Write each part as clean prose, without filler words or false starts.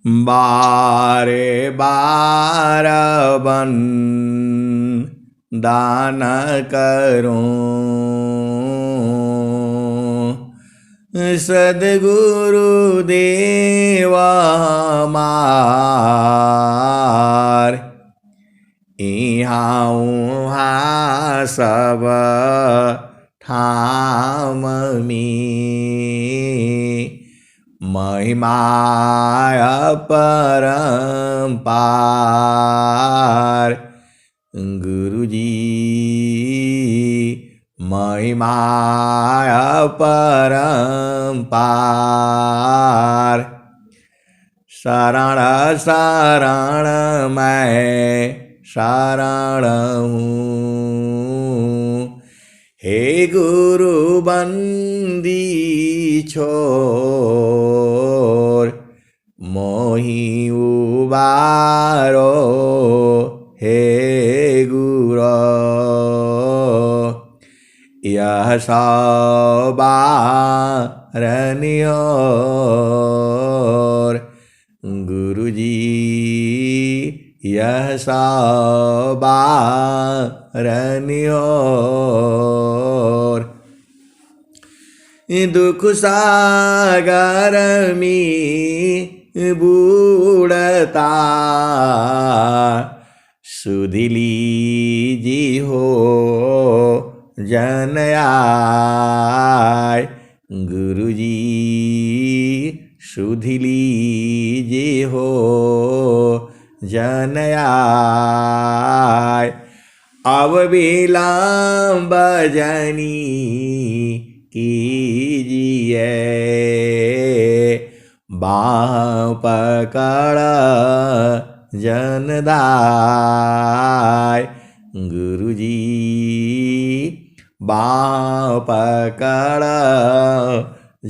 बारे बार बन दान करूं, सद्गुरु देवा मार इहाँ उहाँ सब ठाम में महिमा अपरंपार। गुरुजी महिमा अपरंपार। शरण शरण मैं शरण हूँ, हे गुरु बंदी छोर मोहि उबारो, हे गुरु यह सवारनियोर। गुरुजी यह सवारनियोर। दुख सागर में बूढ़ता सुधिली जी हो जन आय। गुरुजी सुधिली जी हो जन आय। अब विलंब जनी कीजिए, बाह पकड़ जनदाय। गुरुजी बाह पकड़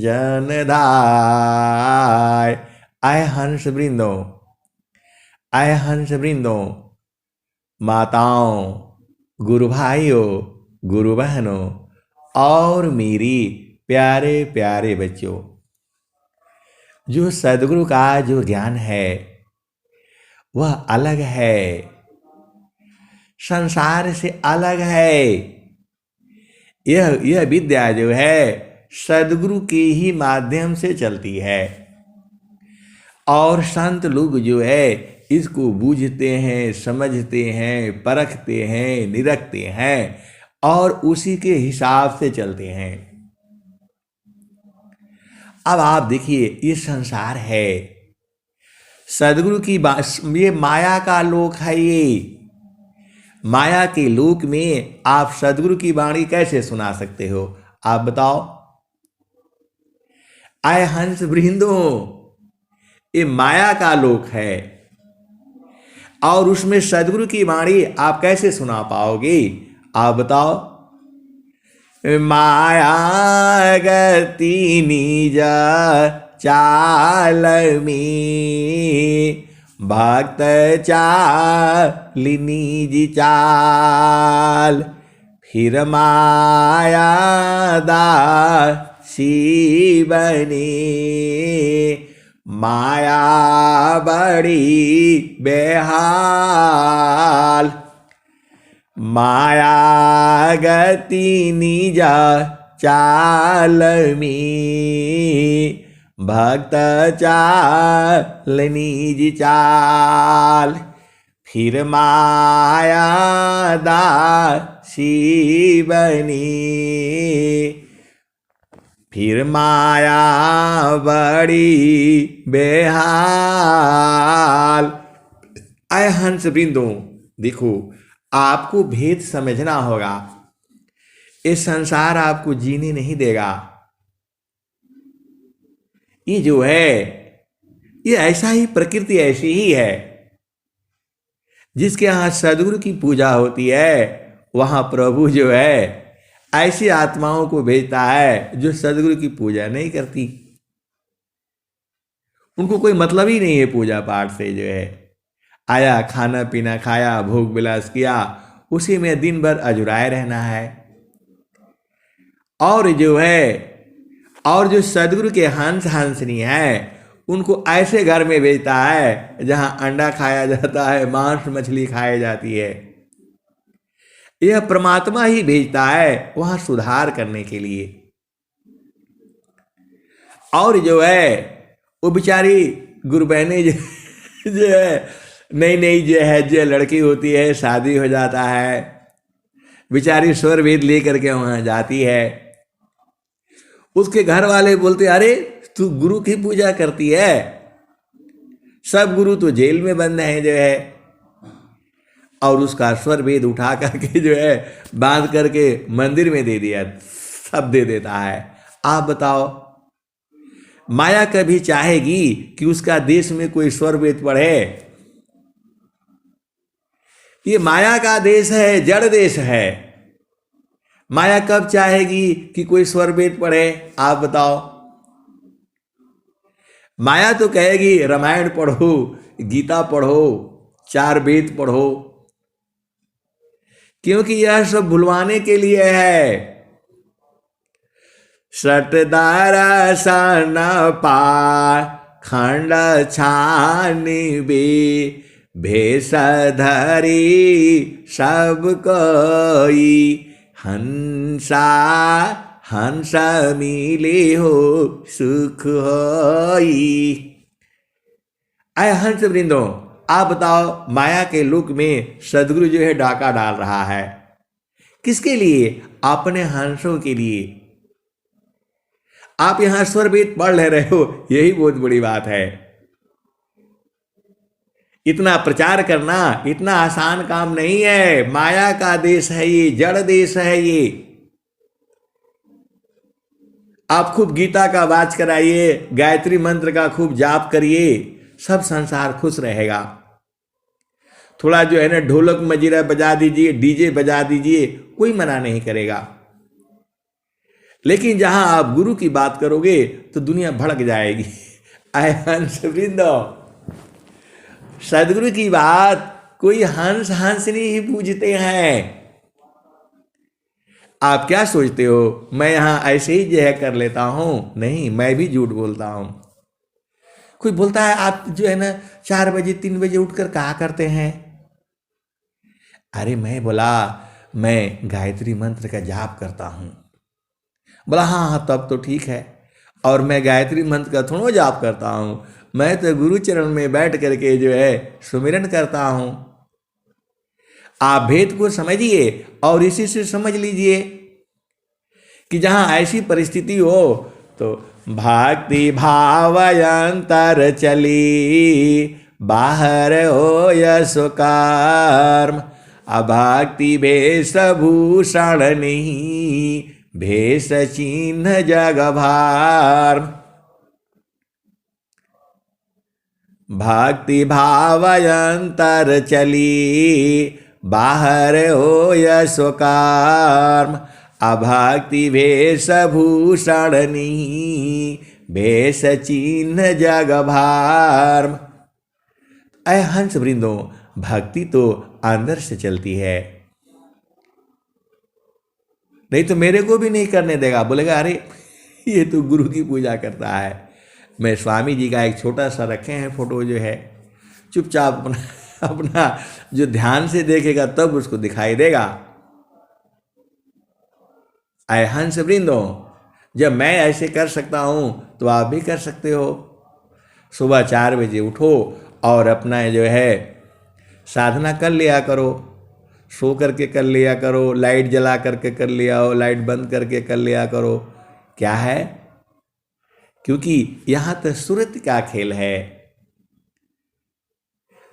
जनदाय। आए हंस वृंदों, आए हंस वृंदों, माताओं, गुरु भाइयों, गुरु बहनों और मेरी प्यारे प्यारे बच्चों, जो सद्गुरु का जो ज्ञान है वह अलग है, संसार से अलग है। यह विद्या जो है सद्गुरु के ही माध्यम से चलती है और संत लोग जो है इसको बूझते हैं, समझते हैं, परखते हैं, निरखते हैं और उसी के हिसाब से चलते हैं। अब आप देखिए ये संसार है, सद्गुरु की ये माया का लोक है। ये माया के लोक में आप सद्गुरु की वाणी कैसे सुना सकते हो? आप बताओ। आए हंस वृंदों, ये माया का लोक है और उसमें सद्गुरु की वाणी आप कैसे सुना पाओगे? आप बताओ। माया गति निज चाल में, भक्त चाल निज चाल, फिर माया दासी बने, माया बड़ी बेहाल। माया गति निज चाल में, भक्त चाल निज चाल, फिर माया दासी बनी, फिर माया बड़ी बेहाल। आए हंस वृंदों, देखो आपको भेद समझना होगा। ये संसार आपको जीने नहीं देगा। ये जो है ये ऐसा ही, प्रकृति ऐसी ही है। जिसके यहाँ सद्गुरु की पूजा होती है वहाँ प्रभु जो है ऐसी आत्माओं को भेजता है जो सद्गुरु की पूजा नहीं करती। उनको कोई मतलब ही नहीं है पूजा पाठ से। जो है आया, खाना पीना खाया, भोग विलास किया, उसी में दिन भर अजुराए रहना है। और जो है और जो सद्गुरु के हंस हंसनी है उनको ऐसे घर में भेजता है जहां अंडा खाया जाता है, मांस मछली खाई जाती है। यह परमात्मा ही भेजता है वहां सुधार करने के लिए। और जो है वो बेचारी गुरु बहने जो है नई नई जो लड़की होती है, शादी हो जाता है, बेचारी स्वर वेद लेकर के वहां जाती है। उसके घर वाले बोलते, अरे तू गुरु की पूजा करती है, सब गुरु तो जेल में बंद है जो है। और उसका स्वर वेद उठा करके जो है बांध करके मंदिर में दे दिया, सब दे देता है। आप बताओ, माया कभी चाहेगी कि उसका देश में कोई स्वर वेद पढ़े? ये माया का देश है, जड़ देश है। माया कब चाहेगी कि कोई स्वर वेद पढ़े? आप बताओ। माया तो कहेगी रामायण पढ़ो, गीता पढ़ो, 4 वेद पढ़ो, क्योंकि यह सब भुलवाने के लिए है। सटदारा सन पार खंड छानी बे, भेष धरी सब कोई, हंसा हंस मिले हो सुख होई। आए हंस वृंदो, आप बताओ, माया के लोक में सदगुरु जो है डाका डाल रहा है, किसके लिए? अपने हंसों के लिए। आप यहां स्वर वेद पढ़ ले रहे हो, यही बहुत बड़ी बात है। इतना प्रचार करना इतना आसान काम नहीं है। माया का देश है ये, जड़ देश है ये। आप खूब गीता का वाच कराइए, गायत्री मंत्र का खूब जाप करिए, सब संसार खुश रहेगा। थोड़ा जो है ना ढोलक मजीरा बजा दीजिए, डीजे बजा दीजिए, कोई मना नहीं करेगा। लेकिन जहां आप गुरु की बात करोगे तो दुनिया भड़क जाएगी। आए हंस वृंदो, सदगुरु की बात कोई हंस हंसनी ही पूछते हैं। आप क्या सोचते हो मैं यहां ऐसे ही जो है कर लेता हूं? नहीं, मैं भी झूठ बोलता हूं। कोई बोलता है आप जो है ना 4 बजे 3 बजे उठकर कहा करते हैं? अरे मैं बोला मैं गायत्री मंत्र का जाप करता हूं। बोला हाँ हाँ तब तो ठीक है, और मैं गायत्री मंत्र का थोड़ा जाप करता हूं, मैं तो गुरु चरण में बैठ करके जो है सुमिरन करता हूं। आप भेद को समझिए और इसी से समझ लीजिए कि जहां ऐसी परिस्थिति हो तो भक्ति भावयंतर चली, बाहर हो यश कर्म, अभक्ति भेष भूषण नहीं, भेष चिन्ह जग भार। भक्ति भावयंतर चली, बाहर हो यश कर्म, अभक्ति भेष भूषण नहीं, भेष चिन्ह जग भार। ऐ हंस वृंदो, भक्ति तो अंदर से चलती है, नहीं तो मेरे को भी नहीं करने देगा। बोलेगा अरे ये तो गुरु की पूजा करता है। मैं स्वामी जी का एक छोटा सा रखे हैं फोटो जो है, चुपचाप अपना अपना जो ध्यान से देखेगा तब उसको दिखाई देगा। आए हंस वृंदो, जब मैं ऐसे कर सकता हूं तो आप भी कर सकते हो। सुबह 4 बजे उठो और अपना जो है साधना कर लिया करो, सो करके कर लिया करो, लाइट जला करके कर लिया हो, लाइट बंद करके कर लिया करो। क्या है? क्योंकि यहां तो सूरत का खेल है।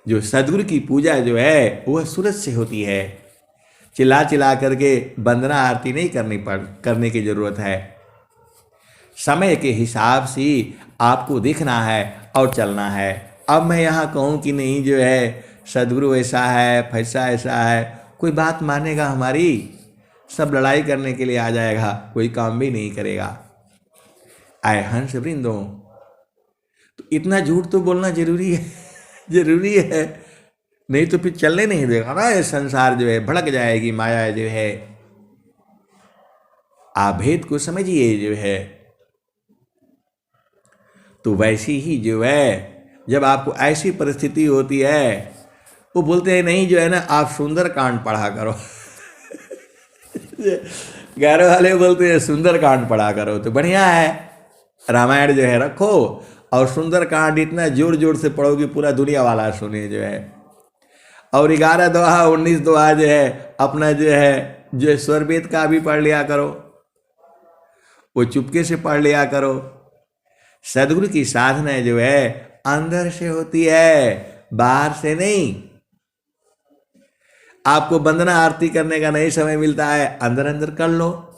जो सदगुरु की पूजा जो है वह सूरत से होती है। चिल्ला चिल्ला करके वंदना आरती नहीं करने की जरूरत है। समय के हिसाब से आपको देखना है और चलना है। अब मैं यहाँ कहूँ कि नहीं जो है सदगुरु ऐसा है, फैसा ऐसा है, कोई बात मानेगा हमारी? सब लड़ाई करने के लिए आ जाएगा, कोई काम भी नहीं करेगा। आए हंस वृंदो, तो इतना झूठ तो बोलना जरूरी है, जरूरी है, नहीं तो फिर चलने नहीं देगा ना। ये संसार जो है भड़क जाएगी, माया जो है। आप भेद को समझिए जो है। तो वैसी ही जो है जब आपको ऐसी परिस्थिति होती है, वो बोलते हैं नहीं जो है ना आप सुंदर कांड पढ़ा करो। घर वाले बोलते हैं सुंदर कांड पढ़ा करो, तो बढ़िया है, रामायण जो है रखो और सुंदर कांड इतना जोर जोर से पढ़ोगे पूरा दुनिया वाला सुने जो है। और 11 दोहा 19 दोहा जो है अपना जो है स्वरवेद का भी पढ़ लिया करो, वो चुपके से पढ़ लिया करो। सदगुरु की साधना जो है अंदर से होती है, बाहर से नहीं। आपको वंदना आरती करने का नहीं समय मिलता है, अंदर अंदर कर लो।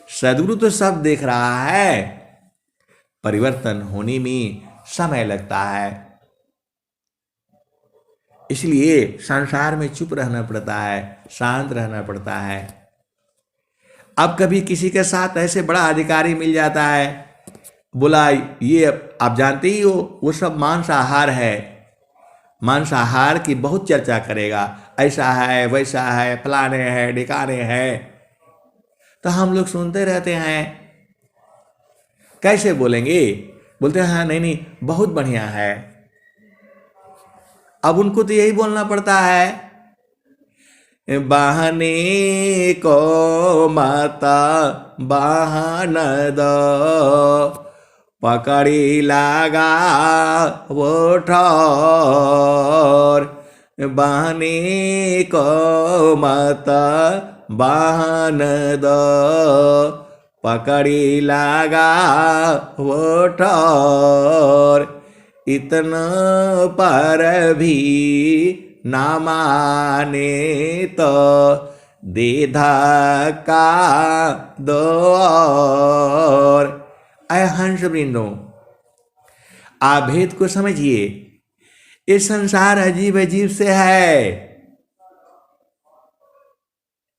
सदगुरु तो सब देख रहा है, परिवर्तन होने में समय लगता है, इसलिए संसार में चुप रहना पड़ता है, शांत रहना पड़ता है। अब कभी किसी के साथ ऐसे बड़ा अधिकारी मिल जाता है, बोला ये आप जानते ही हो वो सब मांसाहार है, मांसाहार की बहुत चर्चा करेगा, ऐसा है वैसा है फलाने है ढिकाने है, तो हम लोग सुनते रहते हैं। कैसे बोलेंगे, बोलते हैं हाँ नहीं नहीं बहुत बढ़िया है। अब उनको तो यही बोलना पड़ता है, बहने को माता बहन दो, पकड़ी लगा वो ठोर, बहने को माता बहन दो, पकड़ी लगा वो ठोर, इतना पर भी ना माने तो दे धक्का दो और। आय हंस वृंदो, आप भेद को समझिए, ये संसार अजीब अजीब से है,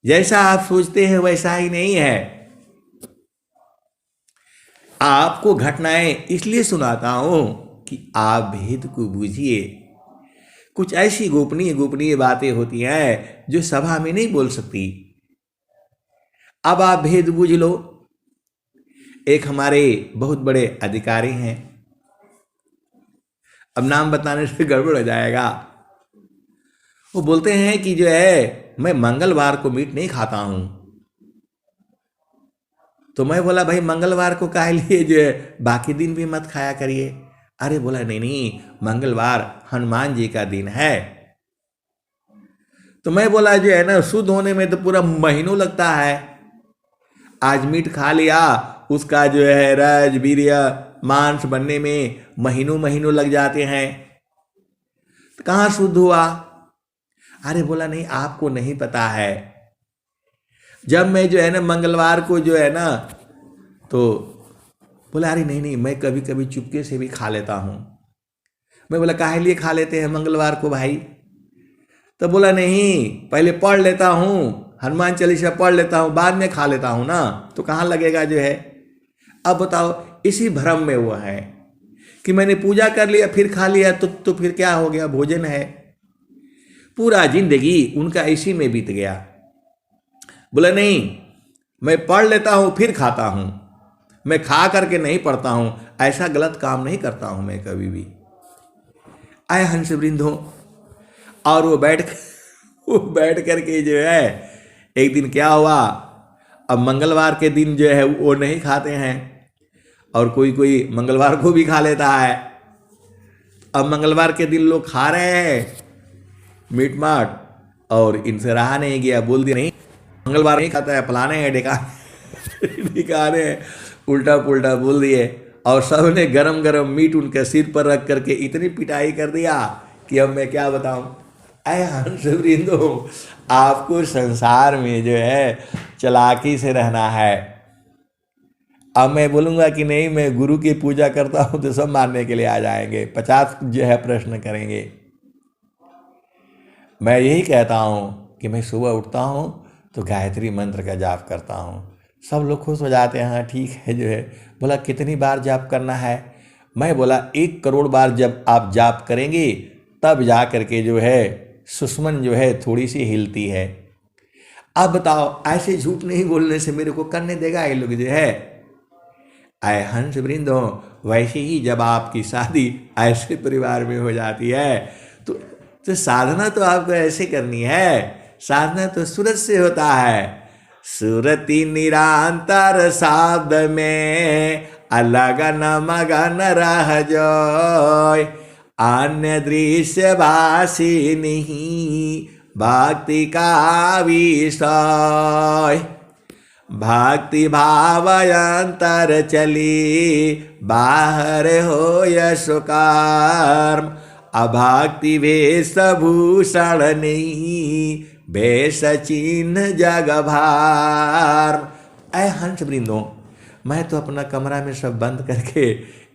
जैसा आप सोचते हैं वैसा ही नहीं है। आपको घटनाएं इसलिए सुनाता हूं कि आप भेद को बूझिए। कुछ ऐसी गोपनीय गोपनीय बातें होती हैं जो सभा में नहीं बोल सकती। अब आप भेद बूझ लो। एक हमारे बहुत बड़े अधिकारी हैं, अब नाम बताने से गड़बड़ हो जाएगा, वो बोलते हैं कि जो है मैं मंगलवार को मीट नहीं खाता हूं। तो मैं बोला भाई मंगलवार को काहे लिए जो है बाकी दिन भी मत खाया करिए। अरे बोला नहीं नहीं मंगलवार हनुमान जी का दिन है। तो मैं बोला जो है ना शुद्ध होने में तो पूरा महीनों लगता है, आज मीट खा लिया उसका जो है रज वीर्य मांस बनने में महीनों महीनों लग जाते हैं, तो कहाँ शुद्ध हुआ। अरे बोला नहीं आपको नहीं पता है, जब मैं जो है ना मंगलवार को जो है ना, तो बोला अरे नहीं नहीं मैं कभी कभी चुपके से भी खा लेता हूँ। मैं बोला काहे लिए खा लेते हैं मंगलवार को भाई। तो बोला नहीं पहले पढ़ लेता हूँ, हनुमान चालीसा पढ़ लेता हूँ, बाद में खा लेता हूँ ना, तो कहाँ लगेगा जो है। अब बताओ इसी भ्रम में वो है कि मैंने पूजा कर लिया फिर खा लिया, तो फिर क्या हो गया, भोजन है। पूरा जिंदगी उनका इसी में बीत गया। बोला नहीं मैं पढ़ लेता हूँ फिर खाता हूँ, मैं खा करके नहीं पढ़ता हूँ, ऐसा गलत काम नहीं करता हूँ मैं कभी भी। आए हंस वृंदों, और वो बैठ करके जो है एक दिन क्या हुआ, अब मंगलवार के दिन जो है वो नहीं खाते हैं और कोई कोई मंगलवार को भी खा लेता है। अब मंगलवार के दिन लोग खा रहे हैं मीट माट और इनसे रहा नहीं गया, बोल दिया नहीं मंगलवार नहीं खाता है, फलाने हैं ढिकाने हैं, उल्टा पुल्टा बोल दिए और सब ने गरम गरम मीट उनके सिर पर रख करके इतनी पिटाई कर दिया कि अब मैं क्या बताऊं। अरे हंस वृंदो, आपको संसार में जो है चालाकी से रहना है। अब मैं बोलूँगा कि नहीं मैं गुरु की पूजा करता हूँ तो सब मारने के लिए आ जाएंगे, 50 जो है प्रश्न करेंगे। मैं यही कहता हूँ कि मैं सुबह उठता हूँ तो गायत्री मंत्र का जाप करता हूँ, सब लोग खुश हो जाते हैं, हाँ ठीक है जो है। बोला कितनी बार जाप करना है, मैं बोला 1 करोड़ बार जब आप जाप करेंगे तब जा करके जो है सुषमन जो है थोड़ी सी हिलती है। अब बताओ ऐसे झूठ नहीं बोलने से मेरे को करने देगा ये लोग जो है। आए हंस वृंदो, वैसे ही जब आपकी शादी ऐसे परिवार में हो जाती है तो साधना तो आपको ऐसे करनी है। साधना तो सूरत से होता है। सुरति निरंतर शब्द में अलगन मगन रह जोय, अन्य दृश्य भाषी नहीं भक्ति का विषय। भक्ति भाव अंतर चली बाहर हो यश कर्म, अभक्ति वेशभूषण नहीं भेष चिन्ह जग भार। ऐ हंस वृंदों, मैं तो अपना कमरा में सब बंद करके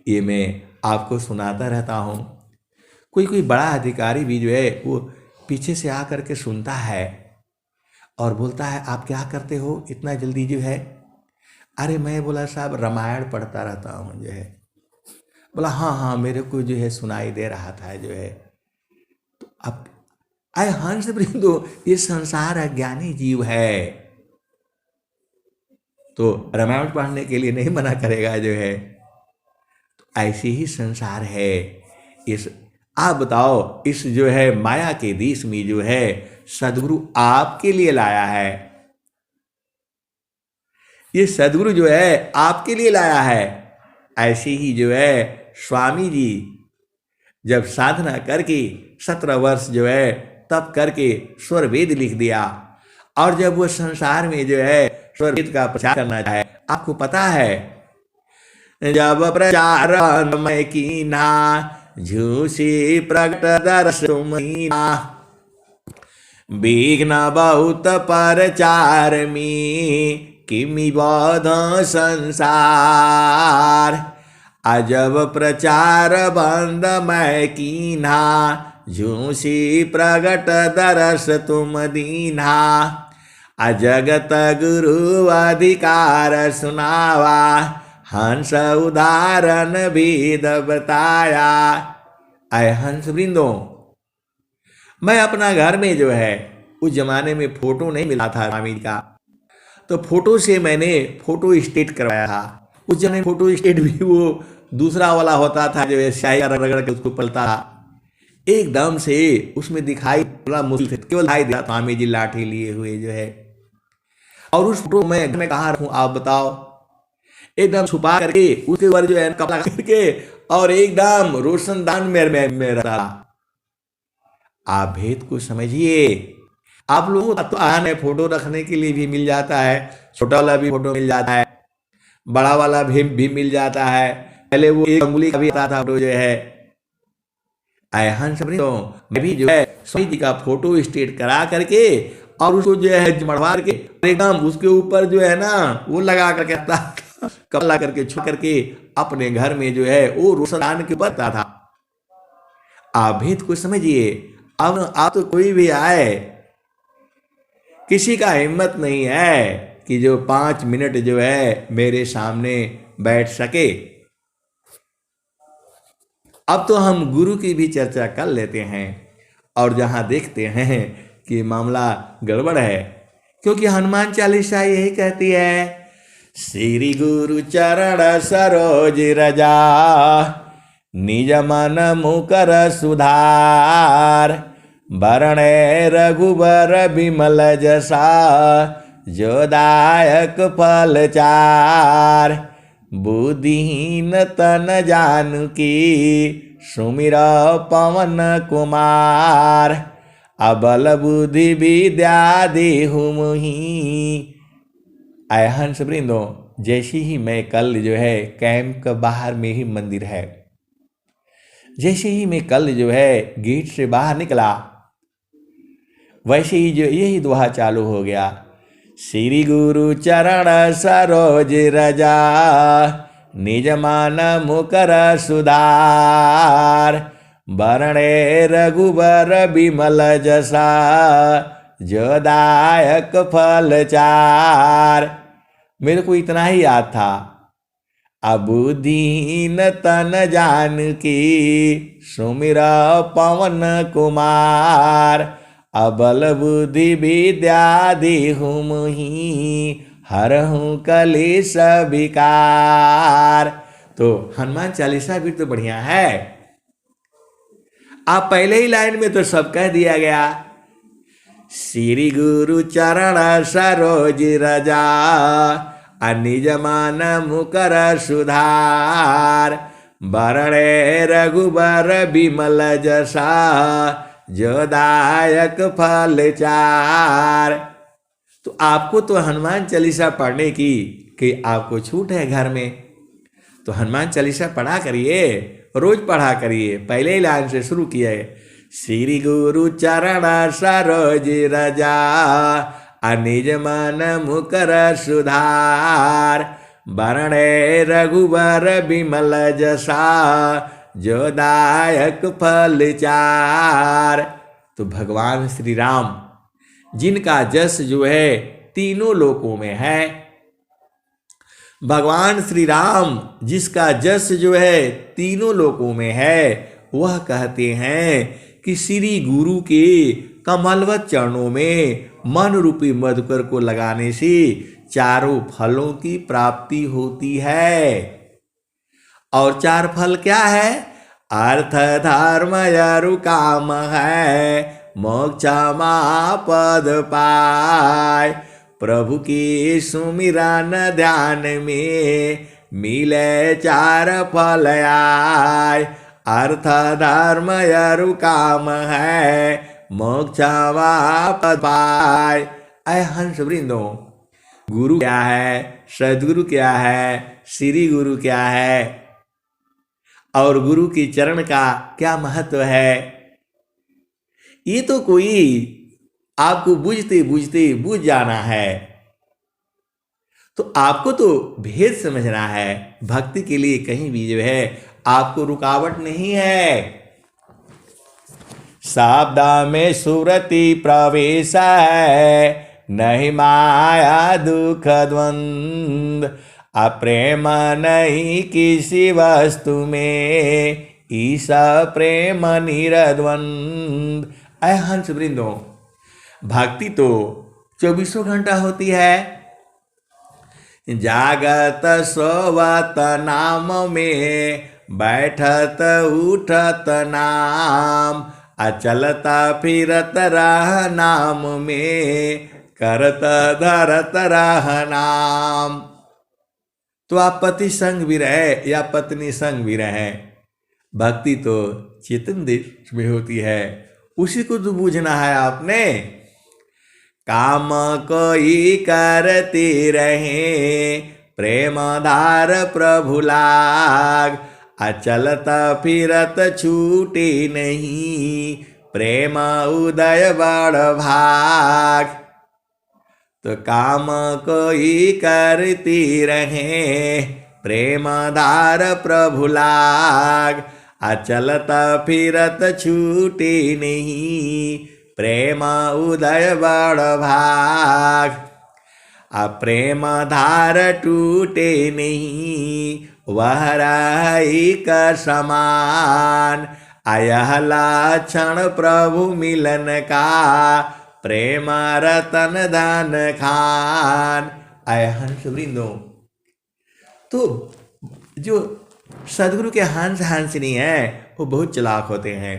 ये मैं आपको सुनाता रहता हूँ। कोई कोई बड़ा अधिकारी भी जो है वो पीछे से आकर के सुनता है और बोलता है आप क्या करते हो इतना जल्दी जो है। अरे मैं बोला साहब रामायण पढ़ता रहता हूँ जो है। बोला हाँ हाँ मेरे को जो है सुनाई दे रहा था जो है। तो अब आए हंस वृंदो, ये संसार अज्ञानी जीव है तो रामायण पढ़ने के लिए नहीं मना करेगा जो है। तो ऐसे ही संसार है। इस आप बताओ, इस जो है माया के देश में जो है सदगुरु आपके लिए लाया है। ये सदगुरु जो है आपके लिए लाया है। ऐसे ही जो है स्वामी जी जब साधना करके 17 वर्ष जो है तप करके स्वर वेद लिख दिया और जब वो संसार में जो है स्वर वेद का प्रचार करना चाहे, आपको पता है जब प्रचार में कीना झूसी प्रकट दर्श महीना, विघ्न बहुत परचार में किमि बोध संसार। अजब प्रचार बंद मैं कीन्हा झूसी प्रगट दरस तुम दीन्हा। अजगत गुरु अधिकार सुनावा हंस उदाहरण भेद बताया। आए हंस वृंदों, मैं अपना घर में जो है उस जमाने में फोटो नहीं मिला था स्वामी का, तो फोटो से मैंने फोटो स्टेट करवाया था। उस जमाने फोटो स्टेट भी वो दूसरा वाला होता था जो स्याही रगड़ के उसको पलता था। एकदम से उसमें दिखाई बड़ा मुश्किल केवल दिखाई दिया स्वामी जी लाठी लिए हुए जो है। और उस फोटो में कहाँ रखूं आप बताओ। एकदम छुपा करके उसके ऊपर जो है कपड़ा करके और एकदम रोशनदान में रखा। आप भेद को समझिए। आप लोगों को तो आसान है, फोटो रखने के लिए भी मिल जाता है, छोटा वाला भी फोटो मिल जाता है, बड़ा वाला भी मिल जाता है। पहले वो एक अंगुली का भी आता था फोटो जो है। आए हंस वृंदो, मैं भी जो है स्वामी जी का फोटो स्टेट करा करके और उसको जो है मढ़वा के एकदम उसके ऊपर जो है ना वो लगा करके कपड़ा करके छुपा करके अपने घर में जो है वो रोशनदान के ऊपर था। आप भेद को समझिए। अब आप तो कोई भी आए, किसी का हिम्मत नहीं है कि जो 5 मिनट जो है मेरे सामने बैठ सके। अब तो हम गुरु की भी चर्चा कर लेते हैं और जहां देखते हैं कि मामला गड़बड़ है, क्योंकि हनुमान चालीसा यही कहती है श्री गुरु चरण सरोज रजा निज मन मुकर सुधार। वरणे रघुबर विमल जसा जो दायक फल चार। बुद्धिहीन तन जानकी सुमिर पवन कुमार। अबल बुद्धि विद्या देहु मुहि। आय हंस वृंदो, जैसी ही मैं कल जो है कैंप के बाहर में ही मंदिर है, जैसे ही मैं कल जो है गेट से बाहर निकला वैसे ही जो यही दोहा चालू हो गया श्री गुरु चरण सरोज रजा निज मान मुकर सुधार। वरणे रघुबर विमल जसा जो दायक फल चार। मेरे को इतना ही याद था। अबुदीन तन जानकी सुमिर पवन कुमार। अबल बुद्धि विद्या देहु मुहि हरहूँ कलेश विकार। तो हनुमान चालीसा भी तो बढ़िया है। आप पहले ही लाइन में तो सब कह दिया गया। श्री गुरु चरण सरोज रजा, निज मन मुकर सुधार। बरणे रघुबर बिमल जसा, जो दायक फल चार। तो आपको तो हनुमान चालीसा पढ़ने की कि आपको छूट है घर में, तो हनुमान चालीसा पढ़ा करिए, रोज पढ़ा करिए। पहले ही लाइन से शुरू किया है, श्री गुरु चरण सरोज रजा, निज मन मुकर सुधार। बरणे रघुबर बिमल जसा, जो दायक फल चार। तो भगवान श्री राम जिनका जस जो है तीनों लोकों में है, भगवान श्री राम जिसका जस जो है तीनों लोकों में है, वह कहते हैं कि श्री गुरु के कमलवत चरणों में मन रूपी मधुकर को लगाने से चारों फलों की प्राप्ति होती है। और चार फल क्या है? अर्थ धर्म यरु काम है, मोक्ष पद पाय। प्रभु की सुमिरन ध्यान में, मिले चार फल आय। अर्थ धर्म यरु काम है, मोक्ष पद पाय। ऐ हंस वृंदो, गुरु क्या है, सदगुरु क्या है, श्री गुरु क्या है, और गुरु की चरण का क्या महत्व है, ये तो कोई आपको बुझते बुझते बुझ जाना है। तो आपको तो भेद समझना है। भक्ति के लिए कहीं भी जो है आपको रुकावट नहीं है। शब्द में सुरति प्रवेश है, नहीं माया दुख द्वंद। अप्रेम नहीं किसी वस्तु में, ईसा प्रेम निरद्वंद। ऐ हंस वृंदो, भक्ति तो 24 घंटा होती है। जागत सोवत नाम में, बैठत उठत नाम। अचलता फिरत रह नाम में, करत धरत रह नाम। तो आप पति संग भी रहे या पत्नी संग भी रहे, भक्ति तो चेतन देश में होती है, उसी को तो बूझना है आपने। काम कोई करते रहे, प्रेम धार प्रभु लाग। अचलत फिरत छूटे नहीं, प्रेम उदय बड़ भाग। तो काम कोई करते रहे, प्रेम धार प्रभु लाग। अचलत फिरत छूटे नहीं, प्रेम उदय बड़ भाग। अप्रेम धार टूटे नहीं, वह राई का समान। अयह लक्षण प्रभु मिलन का, प्रेम रतन धन खान। आय हंस वृंदो, तो जो सदगुरु के हंस हंसनी है वो बहुत चालाक होते हैं।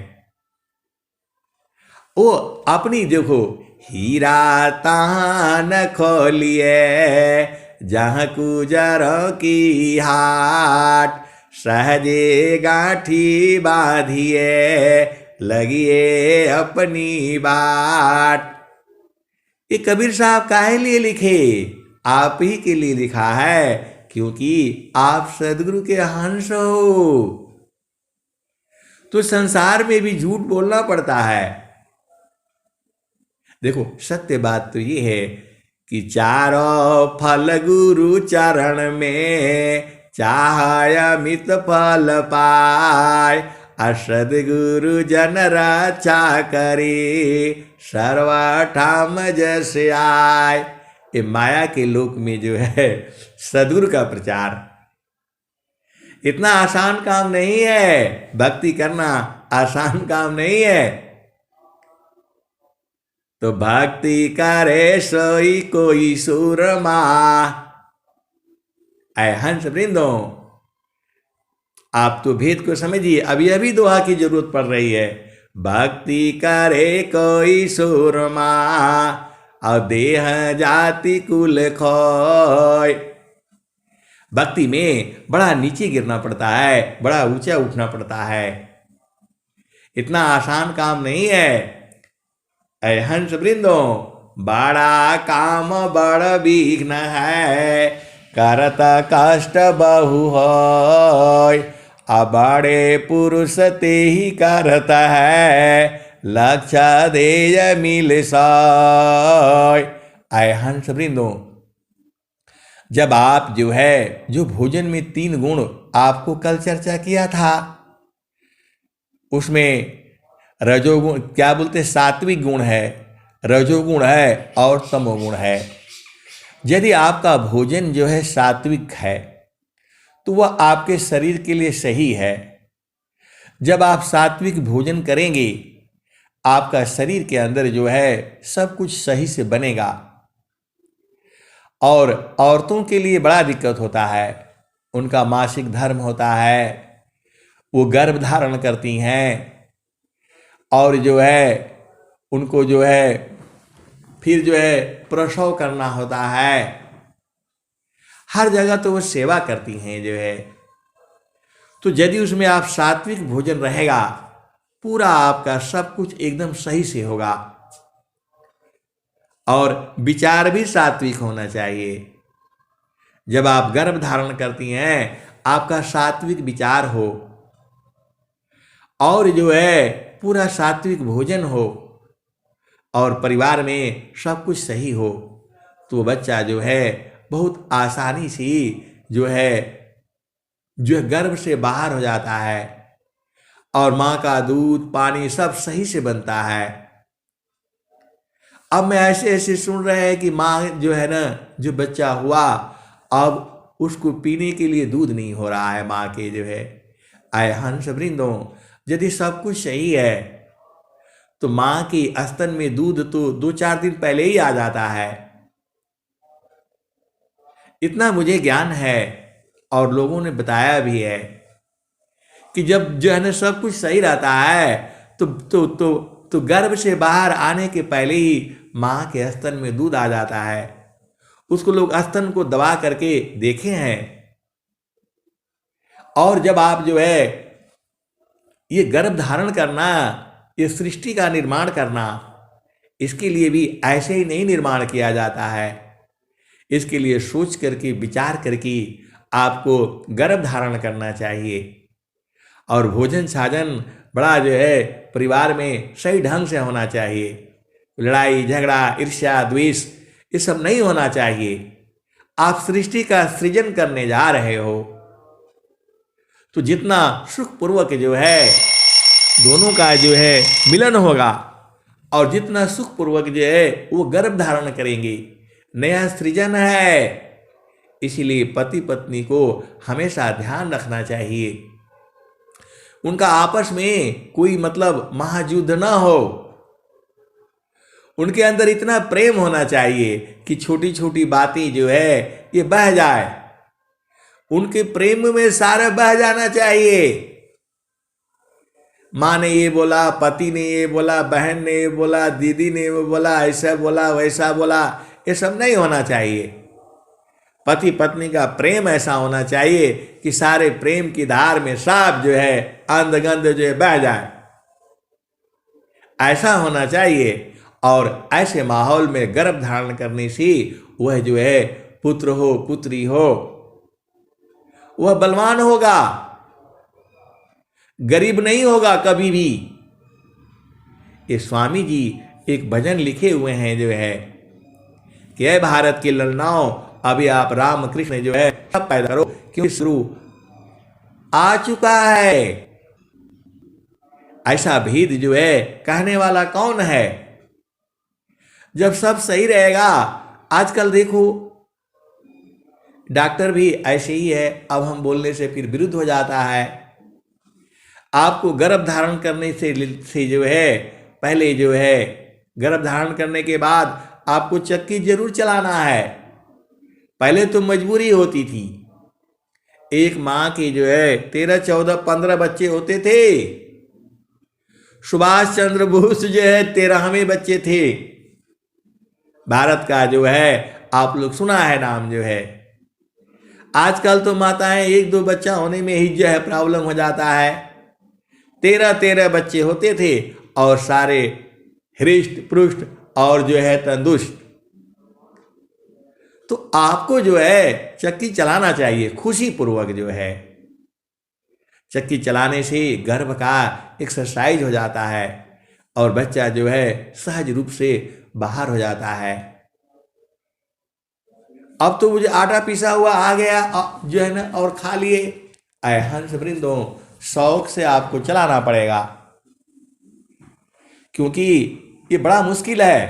वो अपनी देखो, हीरा तान खोलिए जहाँ गुजरों की हाट। सहजे गांठी बांधिए, लगिए अपनी बाट। ये कबीर साहब काहे लिए लिखे? आप ही के लिए लिखा है, क्योंकि आप सदगुरु के हंस हो। तो संसार में भी झूठ बोलना पड़ता है। देखो, सत्य बात तो ये है कि चारों फल गुरु चरण में, चाह अमित फल पाय। असद गुरु जन रक्षा करे, सर्वठाम जस आय। ये माया के लोक में जो है सदगुरु का प्रचार इतना आसान काम नहीं है। भक्ति करना आसान काम नहीं है। तो भक्ति करे सोई कोई सूरमा। ऐ हंस वृंदो, आप तो भेद को समझिए, अभी अभी दोहा की जरूरत पड़ रही है। भक्ति करे कोई सूरमा, और देह जाति कुल खोय। भक्ति में बड़ा नीचे गिरना पड़ता है, बड़ा ऊंचा उठना पड़ता है, इतना आसान काम नहीं है। ऐ हंस वृंदो, बड़ा काम बड़ विघ्न है, करत कष्ट बहु होय। बड़े पुरुष ते ही करत है, लक्ष्य देय मिल सोय। ऐ हंस वृंदो, जब आप जो भोजन में 3 गुण आपको कल चर्चा किया था, उसमें रजोगुण क्या बोलते, सात्विक गुण है, रजोगुण है और तमोगुण है। यदि आपका भोजन सात्विक है तो वह आपके शरीर के लिए सही है। जब आप सात्विक भोजन करेंगे, आपका शरीर के अंदर सब कुछ सही से बनेगा। और औरतों के लिए बड़ा दिक्कत होता है, उनका मासिक धर्म होता है, वो गर्भ धारण करती हैं, और उनको फिर प्रसव करना होता है। हर जगह तो वो सेवा करती हैं तो यदि उसमें आप सात्विक भोजन रहेगा, पूरा आपका सब कुछ एकदम सही से होगा। और विचार भी सात्विक होना चाहिए। जब आप गर्भ धारण करती हैं, आपका सात्विक विचार हो, और पूरा सात्विक भोजन हो, और परिवार में सब कुछ सही हो, तो बच्चा बहुत आसानी से गर्भ से बाहर हो जाता है, और माँ का दूध पानी सब सही से बनता है। अब मैं ऐसे सुन रहे हैं कि माँ जो बच्चा हुआ, अब उसको पीने के लिए दूध नहीं हो रहा है माँ के आए हंस वृंदो, यदि सब कुछ सही है तो माँ की स्तन में दूध तो 2-4 दिन पहले ही आ जाता है। इतना मुझे ज्ञान है, और लोगों ने बताया भी है कि जब सब कुछ सही रहता है तो गर्भ से बाहर आने के पहले ही माँ के स्तन में दूध आ जाता है। उसको लोग स्तन को दबा करके देखे हैं। और जब आप ये गर्भ धारण करना, ये सृष्टि का निर्माण करना, इसके लिए भी ऐसे ही नहीं निर्माण किया जाता है। इसके लिए सोच करके विचार करके आपको गर्भ धारण करना चाहिए। और भोजन साजन बड़ा परिवार में सही ढंग से होना चाहिए। लड़ाई झगड़ा ईर्ष्या द्वेष ये सब नहीं होना चाहिए। आप सृष्टि का सृजन करने जा रहे हो, तो जितना सुखपूर्वक दोनों का मिलन होगा, और जितना सुखपूर्वक वो गर्भ धारण करेंगे, नया सृजन है। इसीलिए पति पत्नी को हमेशा ध्यान रखना चाहिए, उनका आपस में कोई महायुद्ध ना हो। उनके अंदर इतना प्रेम होना चाहिए कि छोटी छोटी बातें ये बह जाए, उनके प्रेम में सारा बह जाना चाहिए। माँ ने ये बोला, पति ने ये बोला, बहन ने ये बोला, दीदी ने ये बोला, ऐसा बोला वैसा बोला, ये सब नहीं होना चाहिए। पति पत्नी का प्रेम ऐसा होना चाहिए कि सारे प्रेम की धार में सब अंधगंध बह जाए, ऐसा होना चाहिए। और ऐसे माहौल में गर्भ धारण करने से वह पुत्र हो पुत्री हो, वह बलवान होगा, गरीब नहीं होगा कभी भी। ये स्वामी जी एक भजन लिखे हुए हैं कि हे भारत के ललनाओं, अभी आप राम कृष्ण सब पैदा करो, क्योंकि शुरू आ चुका है। ऐसा भेद कहने वाला कौन है? जब सब सही रहेगा। आजकल देखो डॉक्टर भी ऐसे ही है, अब हम बोलने से फिर विरुद्ध हो जाता है। आपको गर्भ धारण करने से पहले गर्भ धारण करने के बाद आपको चक्की जरूर चलाना है। पहले तो मजबूरी होती थी। एक माँ के जो है 13, 14, 15 बच्चे होते थे। सुभाष चंद्र बोस जो है 13वें बच्चे थे। भारत का जो है आप लोग सुना है नाम जो है। आजकल तो माताएं 1-2 बच्चा होने में ही जो है प्रॉब्लम हो जाता है। 13 बच्चे होते थे और सारे हृष्ट पुष्ट और जो है तंदुरुस्त। तो आपको जो है चक्की चलाना चाहिए खुशी पूर्वक जो है। चक्की चलाने से गर्भ का एक्सरसाइज हो जाता है और बच्चा जो है सहज रूप से बाहर हो जाता है। अब तो मुझे आटा पिसा हुआ आ गया जो है ना और खा लिए। हंस वृंदों, शौक से आपको चलाना पड़ेगा, क्योंकि ये बड़ा मुश्किल है।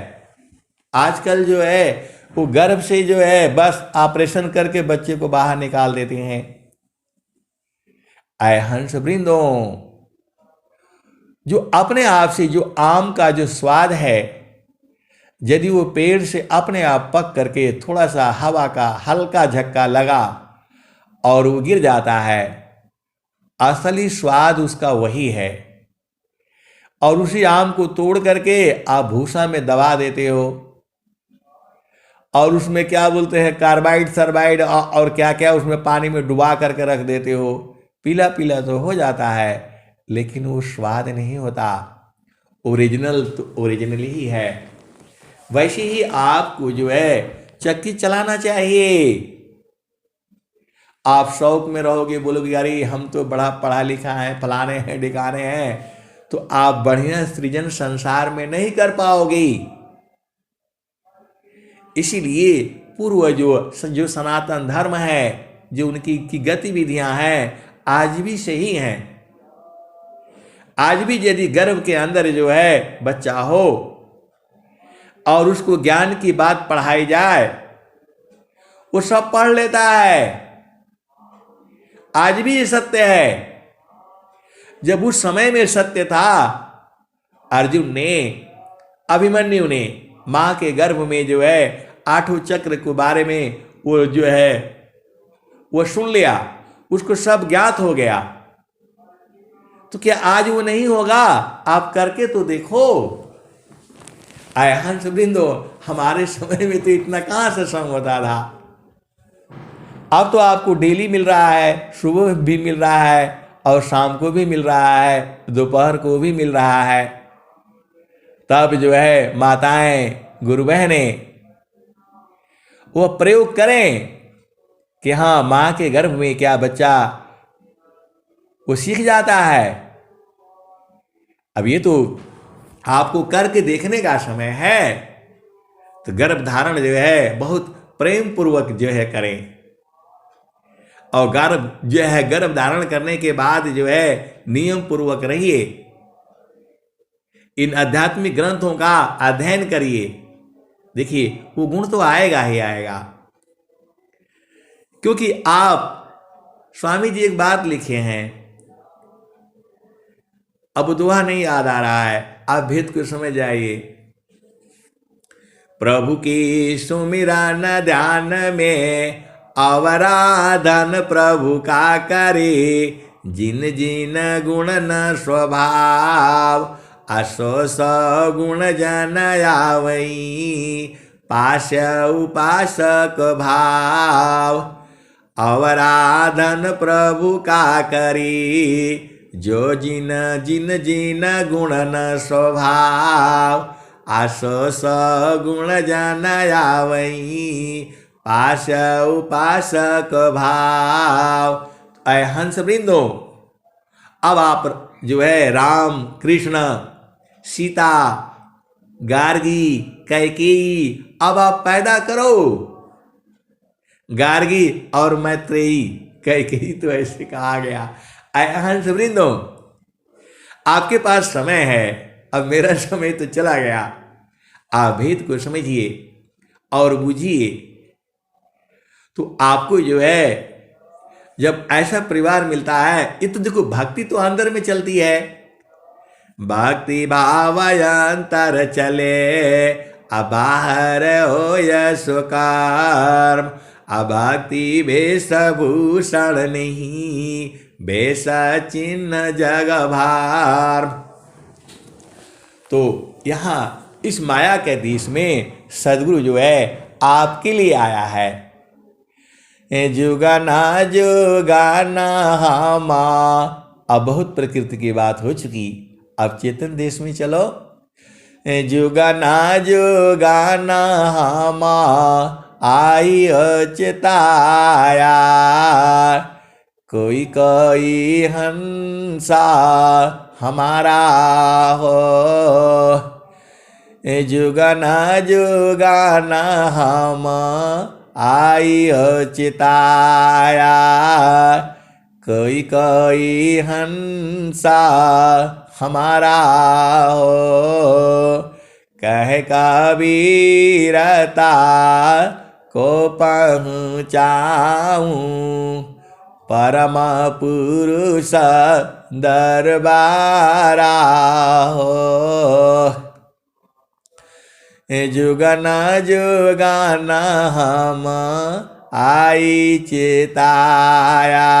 आजकल जो है वो गर्भ से जो है बस ऑपरेशन करके बच्चे को बाहर निकाल देते हैं। हंस वृंदों, जो अपने आप से जो आम का जो स्वाद है, यदि वो पेड़ से अपने आप पक करके थोड़ा सा हवा का हल्का झटका लगा और वो गिर जाता है, असली स्वाद उसका वही है। और उसी आम को तोड़ करके आप भूसा में दबा देते हो और उसमें क्या बोलते हैं कार्बाइड सरबाइड और क्या क्या उसमें पानी में डुबा करके रख देते हो। पीला पीला तो हो जाता है लेकिन वो स्वाद नहीं होता। ओरिजिनल तो ओरिजिनल ही है। वैसे ही आपको जो है चक्की चलाना चाहिए। आप शौक में रहोगे, बोलोगे यार हम तो बड़ा पढ़ा लिखा है, फलाने हैं ढिकाने हैं, तो आप बढ़िया सृजन संसार में नहीं कर पाओगे। इसीलिए पूर्व जो सनातन धर्म है, जो उनकी की गतिविधियां हैं आज भी सही हैं। आज भी यदि गर्भ के अंदर जो है बच्चा हो और उसको ज्ञान की बात पढ़ाई जाए, वो सब पढ़ लेता है। आज भी ये सत्य है। जब उस समय में सत्य था, अर्जुन ने, अभिमन्यु ने मां के गर्भ में जो है 8 चक्र के बारे में वो जो है वो सुन लिया, उसको सब ज्ञात हो गया। तो क्या आज वो नहीं होगा? आप करके तो देखो। हंस वृंदो, हमारे समय में तो इतना कहां से संग होता था। अब तो आपको डेली मिल रहा है, सुबह भी मिल रहा है और शाम को भी मिल रहा है, दोपहर को भी मिल रहा है। तब जो है माताएं, गुरु बहनें वो प्रयोग करें कि हाँ मां के गर्भ में क्या बच्चा वो सीख जाता है। अब ये तो आपको करके देखने का समय है। तो गर्भ धारण जो है बहुत प्रेम पूर्वक जो है करें और गर्भ धारण करने के बाद जो है नियम पूर्वक रहिए। इन आध्यात्मिक ग्रंथों का अध्ययन करिए। देखिए वो गुण तो आएगा ही आएगा, क्योंकि आप स्वामी जी एक बात लिखे हैं, अब दोहा नहीं याद आ रहा है, आप भेद को समझ जाइए। प्रभु की सुमिरन ध्यान में अवराधन प्रभु का करे, जिन जिन गुण न स्वभाव असो सगुण जन आवई, पाश उपासक भाव अवराधन प्रभु का करी, जो जिन जिन जिन गुण न स्वभाव आसो सगुण जन आवई, पाश उपासक भाव। हंस वृंदो, अब आप जो है राम कृष्ण सीता गार्गी कैकेयी अब आप पैदा करो। गार्गी और मैत्रेयी, कैकेयी तो ऐसे कहा गया। हंस वृंदो, आपके पास समय है, अब मेरा समय तो चला गया। आप भेद को समझिए और बुझिए। तो आपको जो है जब ऐसा परिवार मिलता है, ये तो देखो भक्ति तो अंदर में चलती है। भक्ति भावयंतर चले, अबाहर हो यशोकर्म। अभक्ति वेशभूषण नहीं, वेश चिन्ह जग भार। तो यहाँ इस माया के देश में सदगुरु जो है आपके लिए आया है। जुगाना जुगाना हमा, अब बहुत प्रकृति की बात हो चुकी, अब चेतन देश में चलो। जुगाना जुगाना हमा, आई चिताया, कोई कोई हंसा हमारा हो। जुगाना जुगाना हम आई चिताया, कोई कोई हंसा हमारा हो। कह कबीरता को पहुँचाऊँ, परम पुरुष दरबारा हो। जुगना जुगाना हम आई चिताया,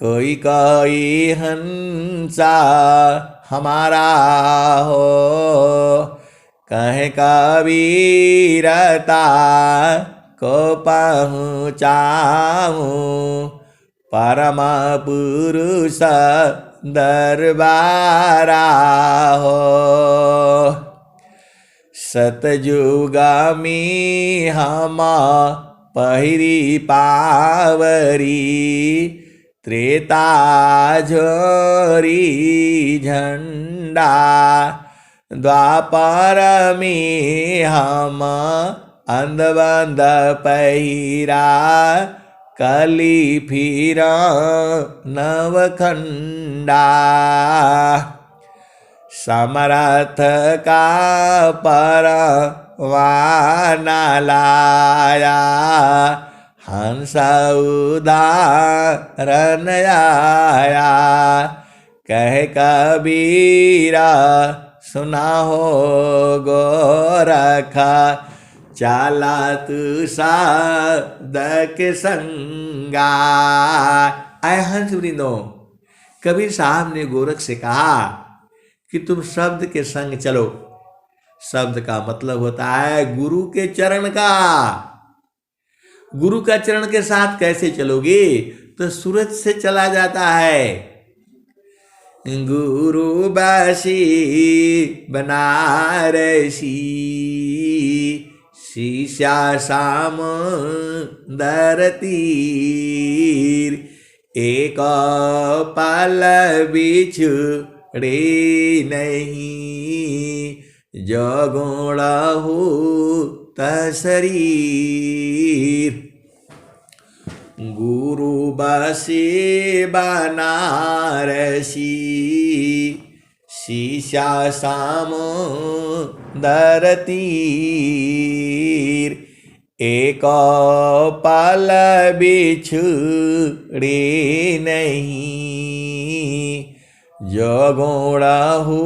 कोई कोई हंसा हमारा हो। कहे कबीरता को पहुँचाऊँ, परम पुरुष दरबारा हो। सतयुगा में हम पहिरी पावरी, त्रेता झोरी झंडा। द्वापर में हम अंधबंध पहिरा, कली फिर नवखंडा। समर्थ का परवाना लाया, हंस उदाहरण आया। कह कबीरा सुना हो गोरखा, चाला तू साधक संगा। आए हंस वृंदो, कबीर साहब ने गोरख से कहा कि तुम शब्द के संग चलो। शब्द का मतलब होता है गुरु के चरण का। गुरु का चरण के साथ कैसे चलोगे? तो सूरज से चला जाता है। गुरु बासी बनारसी, शीशा साम दर तीर। एक पल बिछड़े नहीं, जो गुण हो शरीर। गुरु बसे बनारसी, शीशा साम दर तीर। एक पल बिछड़े नहीं, जो गुण हो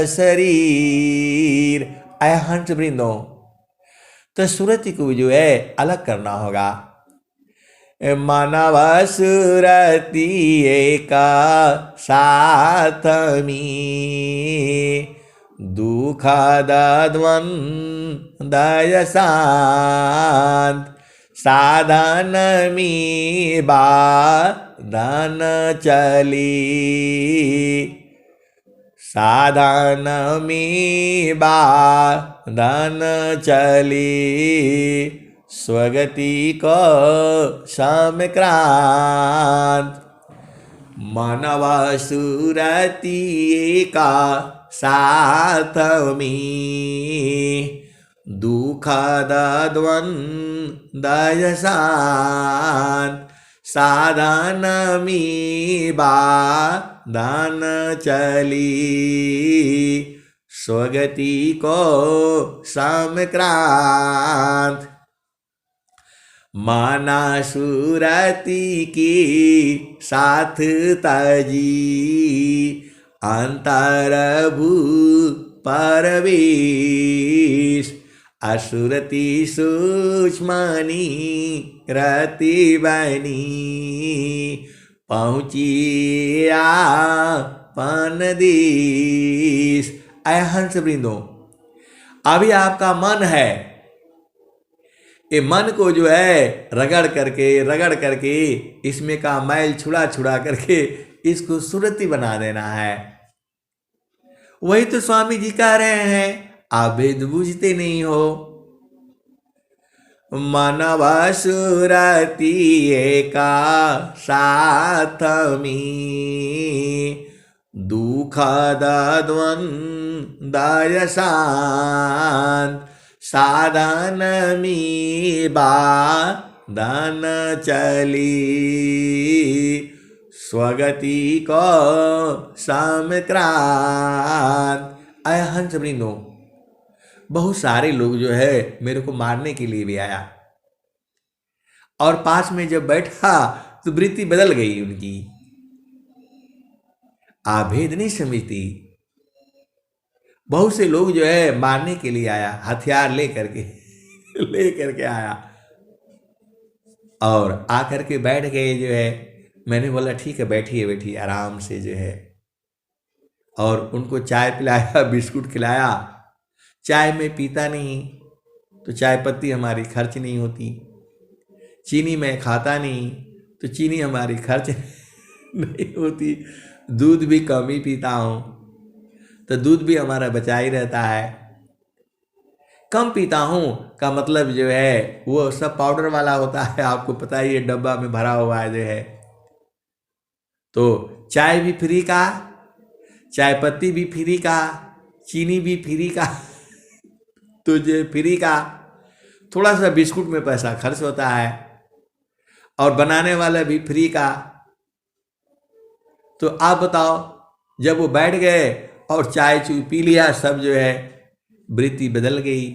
शरीर। आय हंस वृंदों, तो सुरति को जो है अलग करना होगा। मानव सुरति का साथ में, दुख द्वंद्व शांत। साधन में बाधन चली, साधन में बाधन चली। स्वगति को समक्रांत। मानव सुरति का साथ में, दुख द्वंद्व शांत। साधन में बाधन चली, स्वगति को समक्रांत। माना सुरति की साथ तजी, अंतरभू परवेश असुरति सूक्ष्मनी रति बनी पहुँचिया पन देश। ऐ हंस वृंदो, अभी आपका मन है, ये मन को जो है रगड़ करके इसमें का मैल छुड़ा छुड़ा करके इसको सुरति बना देना है। वही तो स्वामी जी कह रहे हैं, आप भेद बूझते नहीं हो। मनवा सुरति एका साथ में दुख द्वंद्व शांत साधन में बाधन चली स्वगति को समक्रांत। आय हंस वृंदो, बहुत सारे लोग जो है मेरे को मारने के लिए भी आया, और पास में जब बैठा तो वृत्ति बदल गई उनकी। आप भेद नहीं समझती। बहुत से लोग जो है मारने के लिए आया, हथियार ले करके आया, और आकर के बैठ गए जो है। मैंने बोला ठीक है, बैठिए आराम से जो है, और उनको चाय पिलाया, बिस्कुट खिलाया। चाय में पीता नहीं तो चाय पत्ती हमारी खर्च नहीं होती, चीनी में खाता नहीं तो चीनी हमारी खर्च नहीं होती, दूध भी कम ही पीता हूँ तो दूध भी हमारा बचा ही रहता है। कम पीता हूँ का मतलब जो है वो सब पाउडर वाला होता है, आपको पता ही है, डब्बा में भरा हुआ है जो है। तो चाय भी फ्री का, चाय पत्ती भी फ्री का, चीनी भी फ्री का, तो जो फ्री का, थोड़ा सा बिस्कुट में पैसा खर्च होता है, और बनाने वाला भी फ्री का। तो आप बताओ, जब वो बैठ गए और चाय चू पी लिया, सब जो है वृत्ति बदल गई।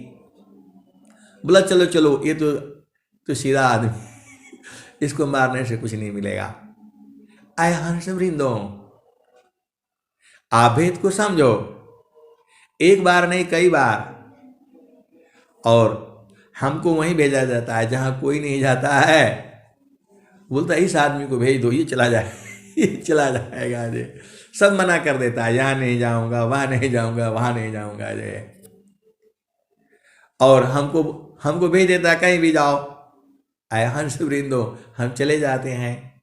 बोला चलो चलो, ये तो सीधा आदमी, इसको मारने से कुछ नहीं मिलेगा। आय हंस वृंदो, आप भेद को समझो, एक बार नहीं कई बार। और हमको वहीं भेजा जाता है जहां कोई नहीं जाता है। बोलता है इस आदमी को भेज दो, ये चला जाए ये चला जाएगा जे। सब मना कर देता है, यहाँ नहीं जाऊंगा, वहाँ नहीं जाऊंगा, वहाँ नहीं जाऊंगा जे। और हमको भेज देता है कहीं भी जाओ। आय हंस वृंदो, हम चले जाते हैं।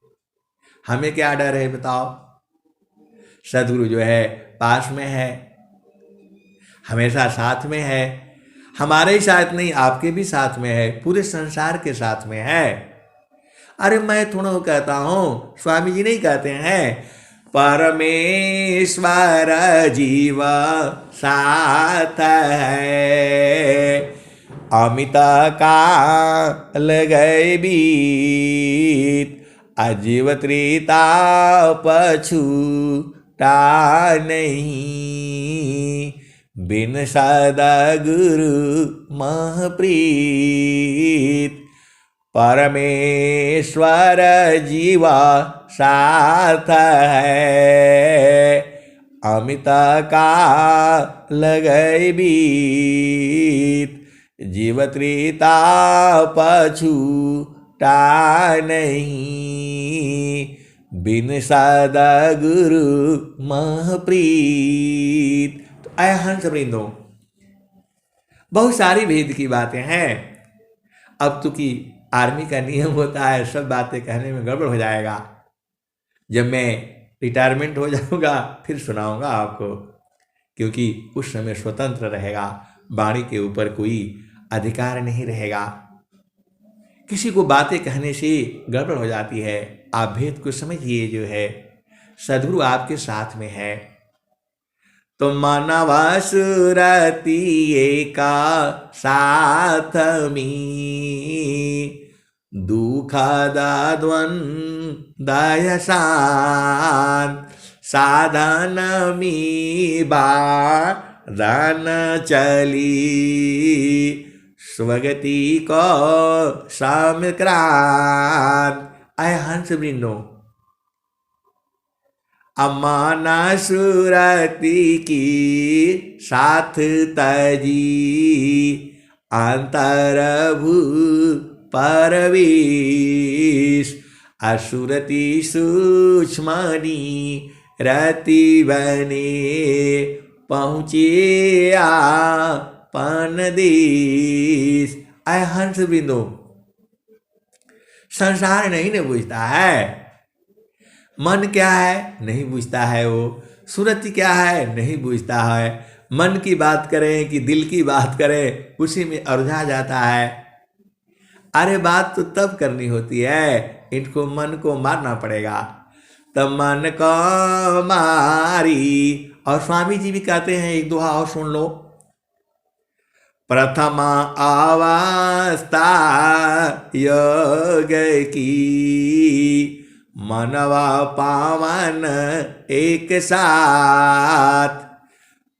हमें क्या डर है बताओ? सदगुरु जो है पास में है, हमेशा साथ में है। हमारे ही साथ नहीं, आपके भी साथ में है, पूरे संसार के साथ में है। अरे मैं थोड़ा कहता हूँ, स्वामी जी नहीं कहते हैं, परमेश्वर जीव साथ है, अमित काल गए बीत, अजीव त्रिता पछूटा नहीं, बिन सद्गुरु महप्रीत, परमेश्वर जीवा साथ है, अमित काल गए बीत, जीव त्रिता पछूटा नहीं, बिन सद्गुरु महप्रीत। तो आय हंस वृंदो, बहुत सारी भेद की बातें हैं। अब तो की आर्मी का नियम होता है, सब बातें कहने में गड़बड़ हो जाएगा। जब मैं रिटायरमेंट हो जाऊंगा फिर सुनाऊंगा आपको, क्योंकि उस समय स्वतंत्र रहेगा, वाणी के ऊपर कोई अधिकार नहीं रहेगा। किसी को बातें कहने से गड़बड़ हो जाती है। आप भेद को समझिए, जो है सद्गुरु आपके साथ में है। तो मानवा सुरति एका साथ में, दुख द्वंद्व शांत साधन में बाधन चली, स्वगति को समक्रांत। आय हंस वृंदो, अमाना सुरती की साथ तजी अंतरभू परवेश असुरति सूक्ष्मनी रति बने पहुँचे आपन देश। आय हंस बिंदु संसार नहीं न बुझता है, मन क्या है नहीं बुझता है, वो सुरति क्या है नहीं बुझता है। मन की बात करें कि दिल की बात करें उसी में उलझा जाता है। अरे बात तो तब करनी होती है, इनको मन को मारना पड़ेगा। तब मन को मारी। और स्वामी जी भी कहते हैं, एक दोहा और सुन लो। प्रथमा अवस्था योग की मनवा पावन एक साथ।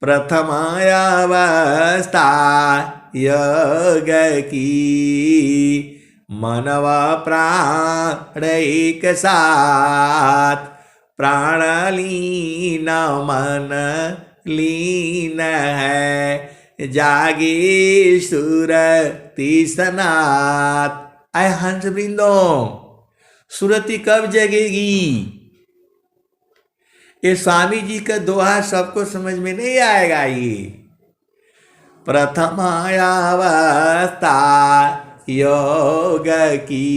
प्रथमा अवस्था योग की मनवा प्राण एक साथ। प्राण लीन मन लीन है जागे सुरति सनात। आय हंस वृंदो सुरति कब जगेगी? ये स्वामी जी का दोहा सबको समझ में नहीं आएगा। ये प्रथम अवस्था योग की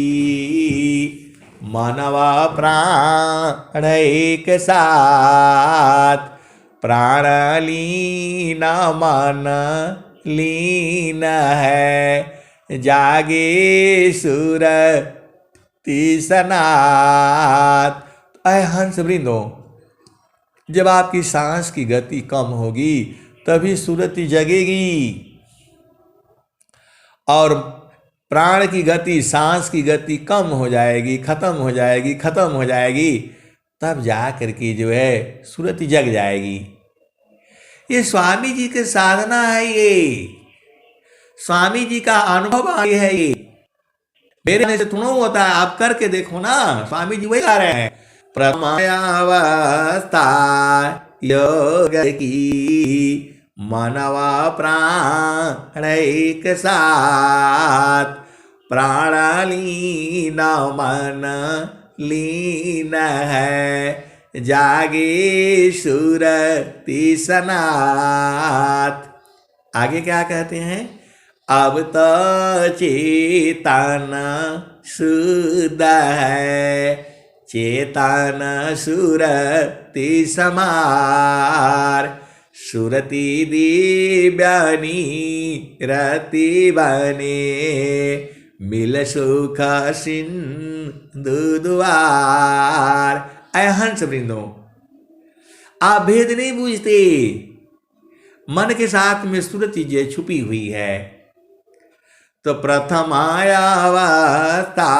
मनवा प्राण एक साथ। प्राण लीन मन लीन है जागे सुरति सनात। अय हंस वृंदो जब आपकी सांस की गति कम होगी तभी सुरति जगेगी, और प्राण की गति सांस की गति कम हो जाएगी, खत्म हो जाएगी, खत्म हो जाएगी, तब जा करके जो है सुरति जग जाएगी। ये स्वामी जी की साधना है, ये स्वामी जी का अनुभव है। ये मेरे से थोड़ा होता है, आप करके देखो ना। स्वामी जी वही आ रहे हैं। प्रथमावस्था योग की मनवा प्राण एक साथ। प्राण लीन मन लीन है जागे सुरति सनात। आगे क्या कहते हैं? अब तो चेतन शुद्ध है चेतन सुरति समार। सुरति दिव्यानी रति बने मिल सुख सिंधु द्वार। अय हंस वृंदो आप भेद नहीं बूझते, मन के साथ में सुरति जो छुपी हुई है। तो प्रथम अवस्था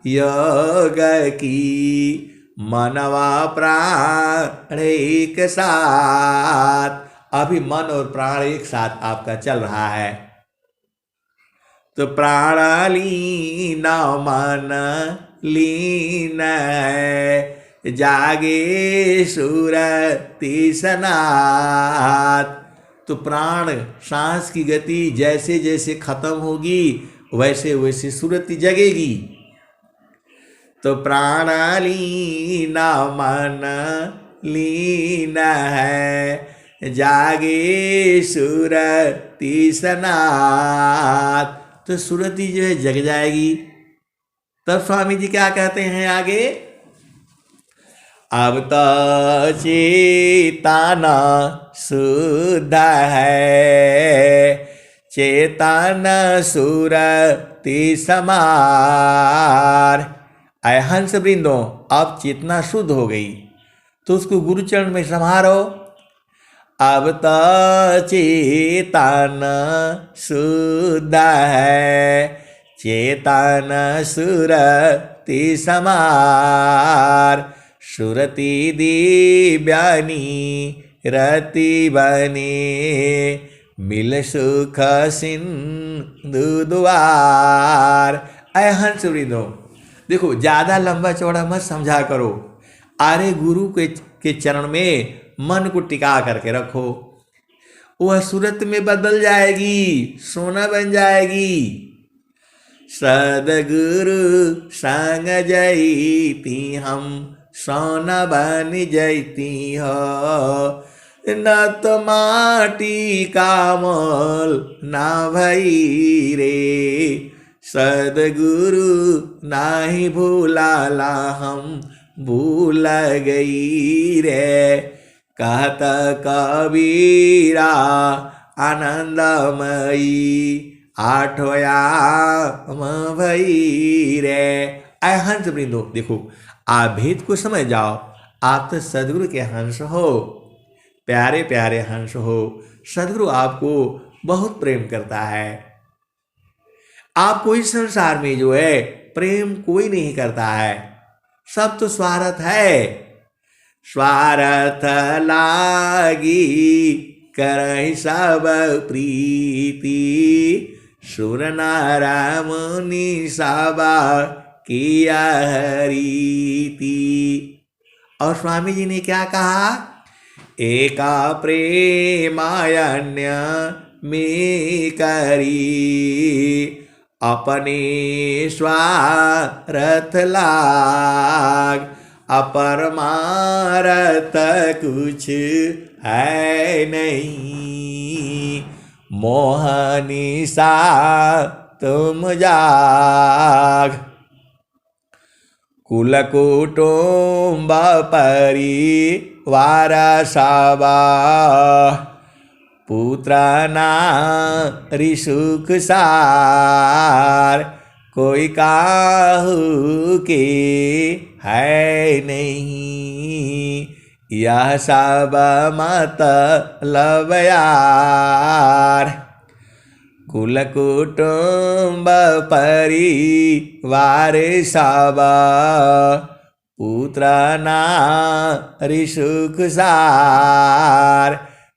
योग की मनवा प्राण एक साथ। अभी मन और प्राण एक साथ आपका चल रहा है। तो प्राण लीन मन लीन है जागे सुरति सनात। तो प्राण सांस की गति जैसे जैसे खत्म होगी वैसे वैसे सुरति जगेगी। तो प्राण लीन मन लीन है जागे सुरति सनात। तो सुरति जो है जग जाएगी। तब स्वामी जी क्या कहते हैं आगे? अब तो चेतन शुद्ध है चेतन सुरति समार। अय हंस वृंदो अब चेतना शुद्ध हो गई तो उसको गुरुचरण में समारो। अब तो चेतन शुद्ध है चेतन सुरति समार। सुरति दिव्यानी रति बने मिल सुख सिंधु द्वार। अय हंस वृंदो देखो ज्यादा लंबा चौड़ा मत समझा करो। अरे गुरु के के चरण में मन को टिका करके रखो, वह सूरत में बदल जाएगी, सोना बन जाएगी। सदगुरु संग जैती हम सोना बन जैती हो, न तो माटी का मोल ना भई रे। सदगुरु नाही भूलाला हम भूल गई रे। कहता कबीरा आनंदमयी आठोया भई रे। आय हंस वृंदो, देखो आप भेद को समझ जाओ। आप तो सदगुरु के हंस हो, प्यारे प्यारे हंस हो। सदगुरु आपको बहुत प्रेम करता है। आपको इस संसार में जो है प्रेम कोई नहीं करता है, सब तो स्वार्थ है। स्वार्थ लागी करहि सब प्रीति, सुर नर मुनि सब किया हरीति। और स्वामी जी ने क्या कहा? एका प्रेमायन्य में करी, अपने स्वार्थ लाग, अपरमारथ कुछ है नहीं। मोहनी सा तुम जाग, कुल कुटुंब परिवार सबा, पुत्र नारी सुख सार, कोई काहू के है नहीं। यह सब मतलब यार, कुल कुटुंब परिवार सब, पुत्र नारी सुख सार,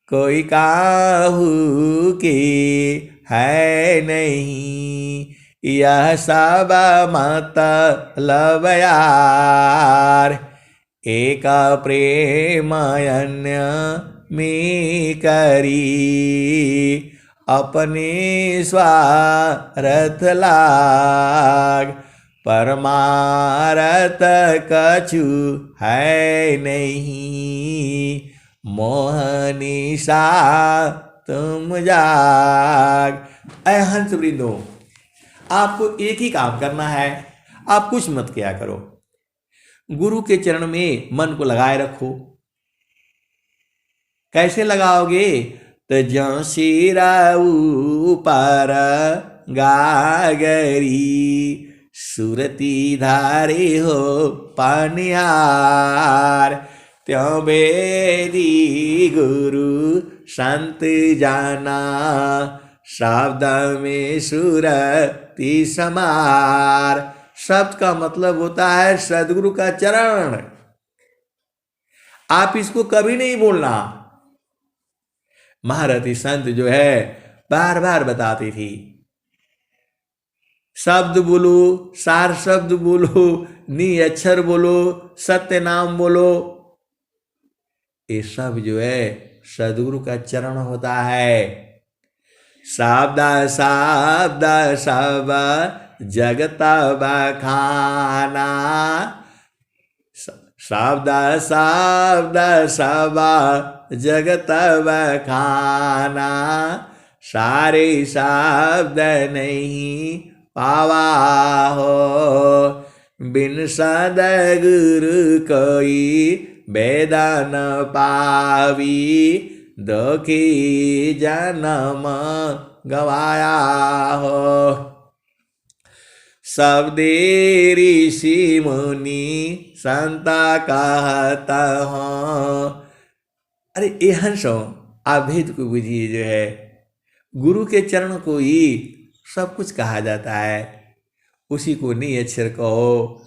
कोई काहू की है नहीं। यह सब मतलब यार, एक प्रेम अन्य में करी, अपने स्वार्थ लाग, परमारथ कछु है नहीं। मोहनी सा तुम जाग। ऐ हंस वृंदो, आपको एक ही काम करना है, आप कुछ मत किया करो, गुरु के चरण में मन को लगाए रखो। कैसे लगाओगे? तो ज्यों सिरा ऊपर गागरी, सुरती धारे हो पानिहार, त्यों बेदी गुरु संत जाना, शब्द में सुरती समार। शब्द का मतलब होता है सदगुरु का चरण। आप इसको कभी नहीं बोलना। महारथी संत जो है बार बार बताती थी, शब्द बोलो, सार शब्द बोलो, नी अक्षर बोलो, सत्य नाम बोलो। ये सब जो है सदगुरु का चरण होता है। शब्द शब्द सब जगत बखाना, शब्द शब्द सब जगत बखाना, सारे शब्द नहीं पावा हो, बिन सदगुरु कोई वेद न पावी, दुखी जन्म गवाया हो। शब्दे ऋषि मुनि संता कहता हूँ। अरे ये हंसो, आप भेद को बुझिए। जो है गुरु के चरण को ही सब कुछ कहा जाता है, उसी को नहीं अक्षर कहो।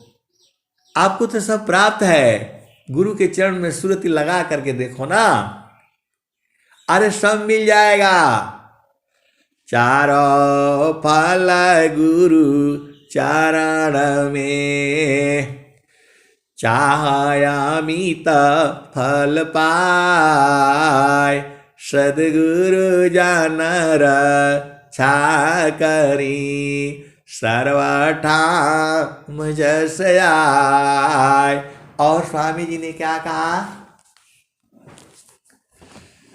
आपको तो सब प्राप्त है, गुरु के चरण में सुरति लगा करके देखो ना, अरे सब मिल जाएगा। चारों फल गुरु चरण में, चाहयामित फल पाय, सद्गुरु जन रक्षा करी, सर्वठा मुझस आय। और स्वामी जी ने क्या कहा?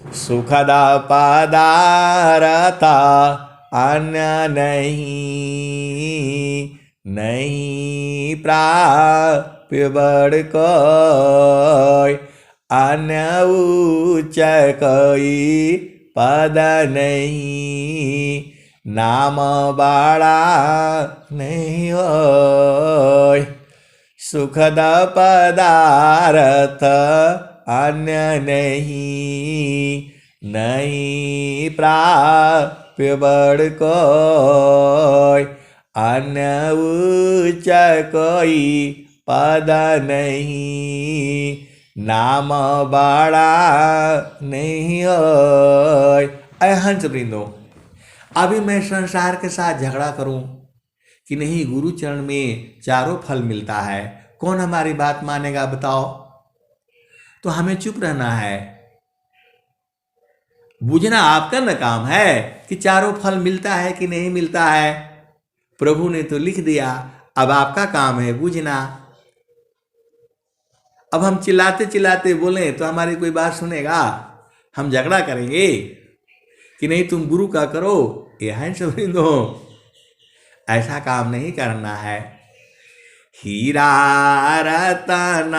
सुखद पदार्थ अन्य नहीं प्राप्य बड़ कोई, अन्य उच्च कोई पद नहीं, नाम बड़ा नहीं होय। सुखद पदार्थ अन्य नहीं प्राप्य बड़ कोई, अन्य उच्च कोई पद नहीं, नाम बड़ा नहीं होय। ऐ हंस वृंदो, अभी मैं संसार के साथ झगड़ा करूं कि नहीं गुरु चरण में चारों फल मिलता है, कौन हमारी बात मानेगा बताओ? तो हमें चुप रहना है। बूझना आपका न काम है कि चारों फल मिलता है कि नहीं मिलता है। प्रभु ने तो लिख दिया, अब आपका काम है बूझना। अब हम चिल्लाते चिल्लाते बोले तो हमारी कोई बात सुनेगा? हम झगड़ा करेंगे कि नहीं तुम गुरु का करो, ये है सुनिंदो, ऐसा काम नहीं करना है। हीरा रतन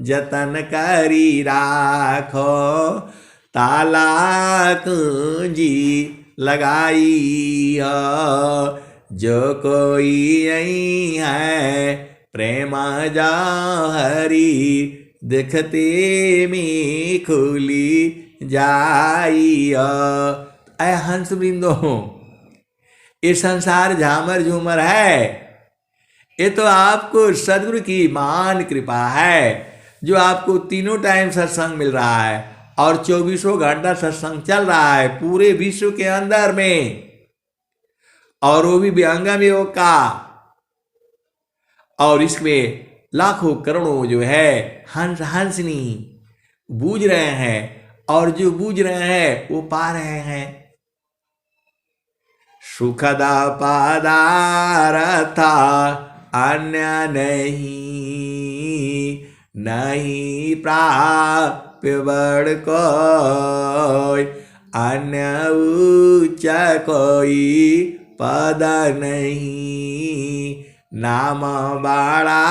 जतन करी राखो, ताला कुंजी लगाई हो, जो कोई यही है प्रेम जहरी, दिखते में खुली जाई हो। ऐ हंस वृंदो, ये संसार झामर झूमर है, ये तो आपको सदगुरु की महान कृपा है जो आपको तीनों टाइम सत्संग मिल रहा है और 24 घंटा सत्संग चल रहा है पूरे विश्व के अंदर में, और वो भी विहंगम योग का। और इसमें लाखों करोड़ों जो है हंस हंसनी बूझ रहे हैं, और जो बूझ रहे हैं वो पा रहे हैं। सुखद पदार्थ अन्य नहीं प्राप्य बड़ कोई, अन्य उच्च कोई पद नहीं, नाम बड़ा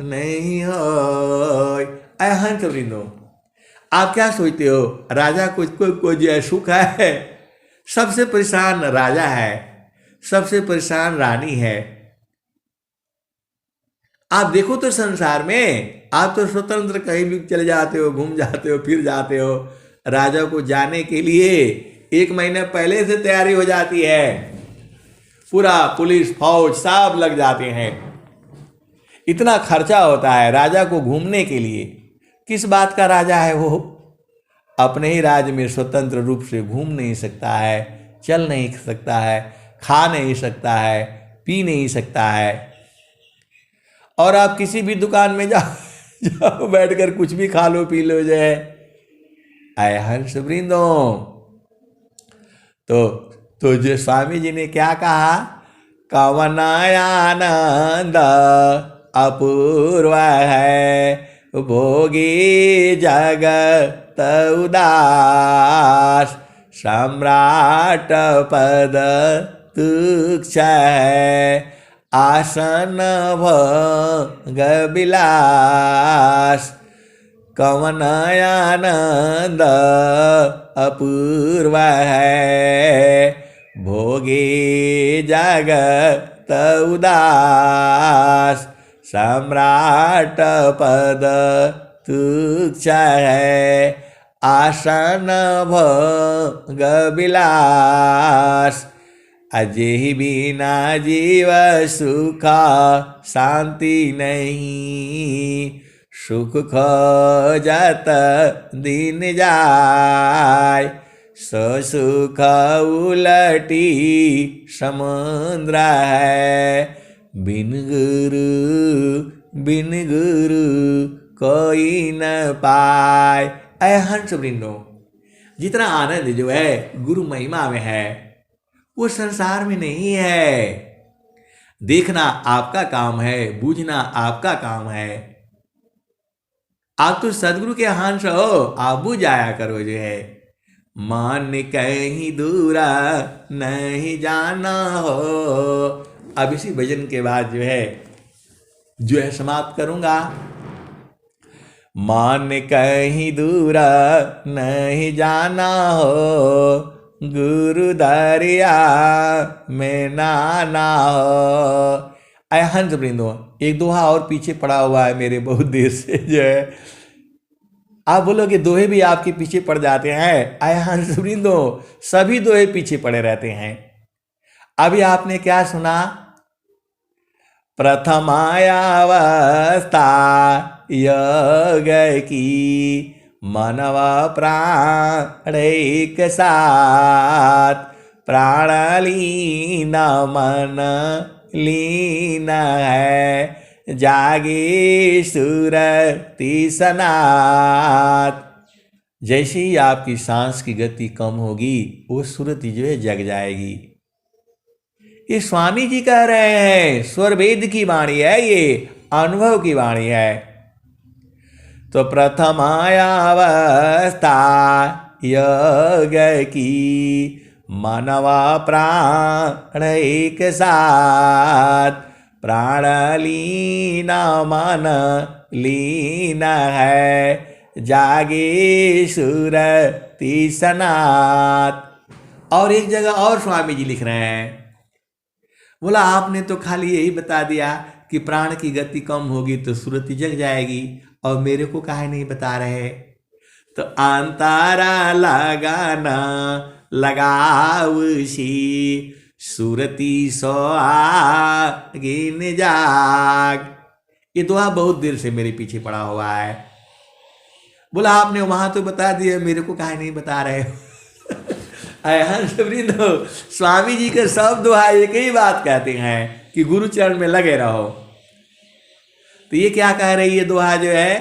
नहीं होय। ऐ हंस वृंदो, आप क्या सोचते हो राजा को जो सुख है? सबसे परेशान राजा है, सबसे परेशान रानी है। आप देखो तो संसार में आप तो स्वतंत्र कहीं भी चले जाते हो, घूम जाते हो, फिर जाते हो। राजा को जाने के लिए 1 महीने पहले से तैयारी हो जाती है, पूरा पुलिस फौज सब लग जाते हैं, इतना खर्चा होता है राजा को घूमने के लिए। किस बात का राजा है वो? अपने ही राज्य में स्वतंत्र रूप से घूम नहीं सकता है, चल नहीं सकता है, खा नहीं सकता है, पी नहीं सकता है। और आप किसी भी दुकान में जाओ बैठकर कुछ भी खा लो पी लो जाए। आए हंस वृंदो, तो जो स्वामी जी ने क्या कहा, कवन आनंद अपूर्व है, भोगी जगत उदास, सम्राट पद तुच्छ है, आसन भोग विलास। कवन आनंद अपूर्व है, भोगे जगत उदास, सम्राट पद तुच्छ है, आसन भोग विलास। अजेहि बिना जीव सुख शांति नहीं, सुख खोजत दिन जाय, सो सुख उलटी समुद्र है, बिन गुरु बिन गुरु कोई न पाए। ऐ हंस वृंदो, जितना आनंद जो है गुरु महिमा में है वो संसार में नहीं है। देखना आपका काम है, बूझना आपका काम है। आप तो सदगुरु के हंस हो, आप बुझ जाया करो जो है। मान कहीं दूरा नहीं जाना हो। अब इसी भजन के बाद जो है समाप्त करूंगा। मान कहीं दूरा नहीं जाना हो, गुरु दरिया में नाना हो। आय हंस वृंदो, एक दोहा और पीछे पड़ा हुआ है मेरे बहुत देर से जो है। आप बोलोगे दोहे भी आपके पीछे पड़ जाते हैं। आय हंस वृंदो, सभी दोहे पीछे पड़े रहते हैं। अभी आपने क्या सुना? प्रथमायावस्था योग की, मनवा प्राण एक साथ, प्राण लीन मन लीन है, जागे सुरति सनात। जैसे ही आपकी सांस की गति कम होगी वो सुरति जो है जग जाएगी। ये स्वामी जी कह रहे हैं, स्वरवेद की वाणी है, ये अनुभव की वाणी है। तो प्रथमायावस्था योग की, मनवा प्राण एक साथ, प्राण लीन मन लीन है, जागे सुरति सनात। और एक जगह और स्वामी जी लिख रहे हैं, बोला आपने तो खाली यही बता दिया कि प्राण की गति कम होगी तो सुरति जग जाएगी, और मेरे को काहे नहीं बता रहे? तो अंतारा लगाना लगाउसी, सुरति सोहागिन जाग। ये दुआ बहुत देर से मेरे पीछे पड़ा हुआ है। बोला आपने वहां तो बता दिया, मेरे को काहे नहीं बता रहे हो? स्वामी जी के सब दुआ एक ही बात कहते हैं कि गुरु चरण में लगे रहो। तो ये क्या कह रही है दुआ जो है?